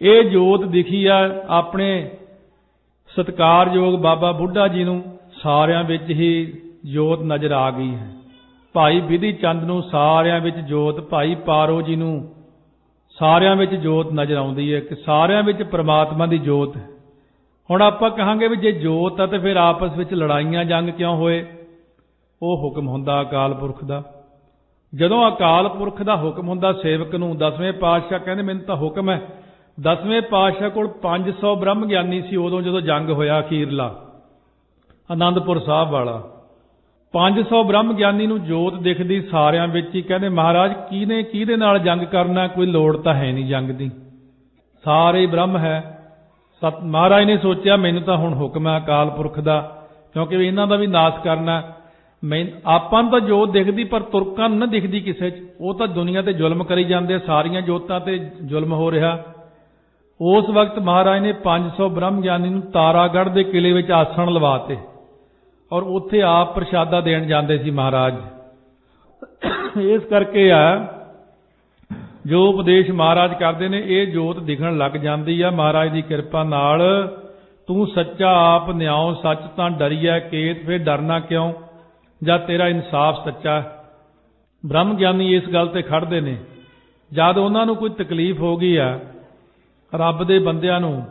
ਇਹ ਜੋਤ ਦਿਖੀ ਆ ਆਪਣੇ ਸਤਿਕਾਰਯੋਗ ਬਾਬਾ ਬੁੱਢਾ ਜੀ ਨੂੰ, ਸਾਰਿਆਂ ਵਿੱਚ ਹੀ ਜੋਤ ਨਜ਼ਰ ਆ ਗਈ ਹੈ। ਭਾਈ ਬਿਧੀ ਚੰਦ ਨੂੰ ਸਾਰਿਆਂ ਵਿੱਚ ਜੋਤ, ਭਾਈ ਪਾਰੋ ਜੀ ਨੂੰ ਸਾਰਿਆਂ ਵਿੱਚ ਜੋਤ ਨਜ਼ਰ ਆਉਂਦੀ ਹੈ ਕਿ ਸਾਰਿਆਂ ਵਿੱਚ ਪ੍ਰਮਾਤਮਾ ਦੀ ਜੋਤ ਹੈ। ਹੁਣ ਆਪਾਂ ਕਹਾਂਗੇ ਵੀ ਜੇ ਜੋਤ ਆ ਤੇ ਫਿਰ ਆਪਸ ਵਿੱਚ ਲੜਾਈਆਂ ਜੰਗ ਕਿਉਂ ਹੋਏ? ਉਹ ਹੁਕਮ ਹੁੰਦਾ ਅਕਾਲ ਪੁਰਖ ਦਾ। ਜਦੋਂ ਅਕਾਲ ਪੁਰਖ ਦਾ ਹੁਕਮ ਹੁੰਦਾ ਸੇਵਕ ਨੂੰ, 10ਵੇਂ ਪਾਤਸ਼ਾਹ ਕਹਿੰਦੇ ਮੈਨੂੰ ਤਾਂ ਹੁਕਮ ਹੈ। 10ਵੇਂ ਪਾਤਸ਼ਾਹ ਕੋਲ 500 ਬ੍ਰਹਮ ਗਿਆਨੀ ਸੀ ਉਦੋਂ ਜਦੋਂ ਜੰਗ ਹੋਇਆ ਅਖੀਰਲਾ ਆਨੰਦਪੁਰ ਸਾਹਿਬ ਵਾਲਾ। 500 ਬ੍ਰਹਮ ਗਿਆਨੀ ਨੂੰ ਜੋਤ ਦਿਖਦੀ ਸਾਰਿਆਂ ਵਿੱਚ ਹੀ। ਕਹਿੰਦੇ ਮਹਾਰਾਜ ਕਿਹਨੇ ਕਿਹਦੇ ਨਾਲ ਜੰਗ ਕਰਨਾ? ਕੋਈ ਲੋੜ ਤਾਂ ਹੈ ਨਹੀਂ ਜੰਗ ਦੀ, ਸਾਰੇ ਬ੍ਰਹਮ ਹੈ। ਮਹਾਰਾਜ ਨੇ ਸੋਚਿਆ ਮੈਨੂੰ ਤਾਂ ਹੁਣ ਹੁਕਮ ਹੈ ਅਕਾਲ ਪੁਰਖ ਦਾ, ਕਿਉਂਕਿ ਇਹਨਾਂ ਦਾ ਵੀ ਨਾਸ਼ ਕਰਨਾ। ਆਪਾਂ ਨੂੰ ਤਾਂ ਜੋਤ ਦਿਖਦੀ, ਪਰ ਤੁਰਕਾਂ ਨੂੰ ਨਾ ਦਿਖਦੀ ਕਿਸੇ 'ਚ। ਉਹ ਤਾਂ ਦੁਨੀਆ ਤੇ ਜ਼ੁਲਮ ਕਰੀ ਜਾਂਦੇ, ਸਾਰੀਆਂ ਜੋਤਾਂ ਤੇ ਜ਼ੁਲਮ ਹੋ ਰਿਹਾ। ਉਸ ਵਕਤ ਮਹਾਰਾਜ ਨੇ 500 ਬ੍ਰਹਮ ਗਿਆਨੀ ਨੂੰ ਤਾਰਾਗੜ੍ਹ ਦੇ ਕਿਲੇ ਵਿੱਚ ਆਸਣ ਲਵਾਤੇ, ਔਰ ਉੱਥੇ ਆਪ ਪ੍ਰਸ਼ਾਦਾ ਦੇਣ ਜਾਂਦੇ ਸੀ ਮਹਾਰਾਜ। ਇਸ ਕਰਕੇ ਆ ਜੋ ਉਪਦੇਸ਼ ਮਹਾਰਾਜ ਕਰਦੇ ਨੇ, ਇਹ ਜੋਤ ਦਿਖਣ ਲੱਗ ਜਾਂਦੀ ਆ ਮਹਾਰਾਜ ਦੀ ਕਿਰਪਾ ਨਾਲ। ਤੂੰ ਸੱਚਾ ਆਪ ਨਿਆਉ, ਸੱਚ ਤਾਂ ਡਰੀਐ ਕੇਤ, ਫਿਰ ਡਰਨਾ ਕਿਉਂ ਜਦ ਤੇਰਾ ਇਨਸਾਫ ਸੱਚਾ। ਬ੍ਰਹਮ ਗਿਆਨੀ ਇਸ ਗੱਲ ਤੇ ਖੜਦੇ ਨੇ, ਜਦ ਉਹਨਾਂ ਨੂੰ ਕੋਈ ਤਕਲੀਫ ਹੋ ਗਈ ਆ, ਰੱਬ ਦੇ ਬੰਦਿਆਂ ਨੂੰ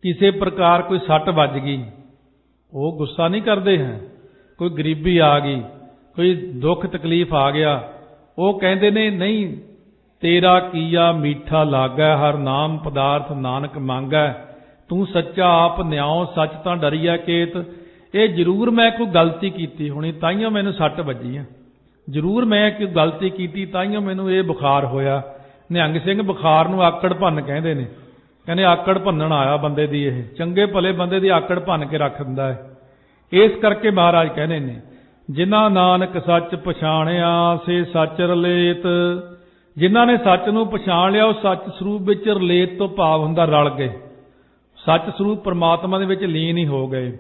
ਕਿਸੇ ਪ੍ਰਕਾਰ ਕੋਈ ਸੱਟ ਵੱਜ ਗਈ, ਉਹ ਗੁੱਸਾ ਨਹੀਂ ਕਰਦੇ ਹੈ। ਕੋਈ ਗਰੀਬੀ ਆ ਗਈ, ਕੋਈ ਦੁੱਖ ਤਕਲੀਫ ਆ ਗਿਆ, ਉਹ ਕਹਿੰਦੇ ਨੇ ਨਹੀਂ ਤੇਰਾ ਕੀਆ ਮੀਠਾ ਲਾਗੈ, ਹਰ ਨਾਮ ਪਦਾਰਥ ਨਾਨਕ ਮੰਗੈ, ਤੂੰ ਸੱਚਾ ਆਪ ਨਿਆਉ, ਸੱਚ ਤਾਂ ਡਰੀਐ ਕੇਤ। ਇਹ ਜ਼ਰੂਰ ਮੈਂ ਕੋਈ ਗਲਤੀ ਕੀਤੀ ਹੋਣੀ ਤਾਈਓ ਮੈਨੂੰ ਸੱਟ ਵੱਜੀ ਆ, ਜ਼ਰੂਰ ਮੈਂ ਕੋਈ ਗਲਤੀ ਕੀਤੀ ਤਾਈਓ ਮੈਨੂੰ ਇਹ ਬੁਖਾਰ ਹੋਇਆ। ਨਿਹੰਗ ਸਿੰਘ ਬੁਖਾਰ ਨੂੰ ਆਕੜ ਭੰਨ ਕਹਿੰਦੇ ਨੇ। ਕਹਿੰਦੇ ਆਕੜ ਭੰਨਣ ਆਇਆ ਬੰਦੇ ਦੀ, ਇਹ ਚੰਗੇ ਭਲੇ ਬੰਦੇ ਦੀ ਆਕੜ ਭੰਨ ਕੇ ਰੱਖ ਦਿੰਦਾ ਹੈ। ਇਸ ਕਰਕੇ ਮਹਾਰਾਜ ਕਹਿੰਦੇ ਨੇ ਜਿਨ੍ਹਾਂ ਨਾਨਕ ਸੱਚ ਪਛਾਣਿਆ ਸੇ ਸੱਚ ਰਲੇਤ। ਜਿਨ੍ਹਾਂ ਨੇ ਸੱਚ ਨੂੰ ਪਛਾਣ ਲਿਆ ਉਹ ਸੱਚ ਸਰੂਪ ਵਿੱਚ ਰਲੇਤ ਤੋਂ ਭਾਵ ਹੁੰਦਾ ਰਲ ਗਏ, ਸੱਚ ਸਰੂਪ ਪਰਮਾਤਮਾ ਦੇ ਵਿੱਚ ਲੀਨ ਹੀ ਹੋ ਗਏ।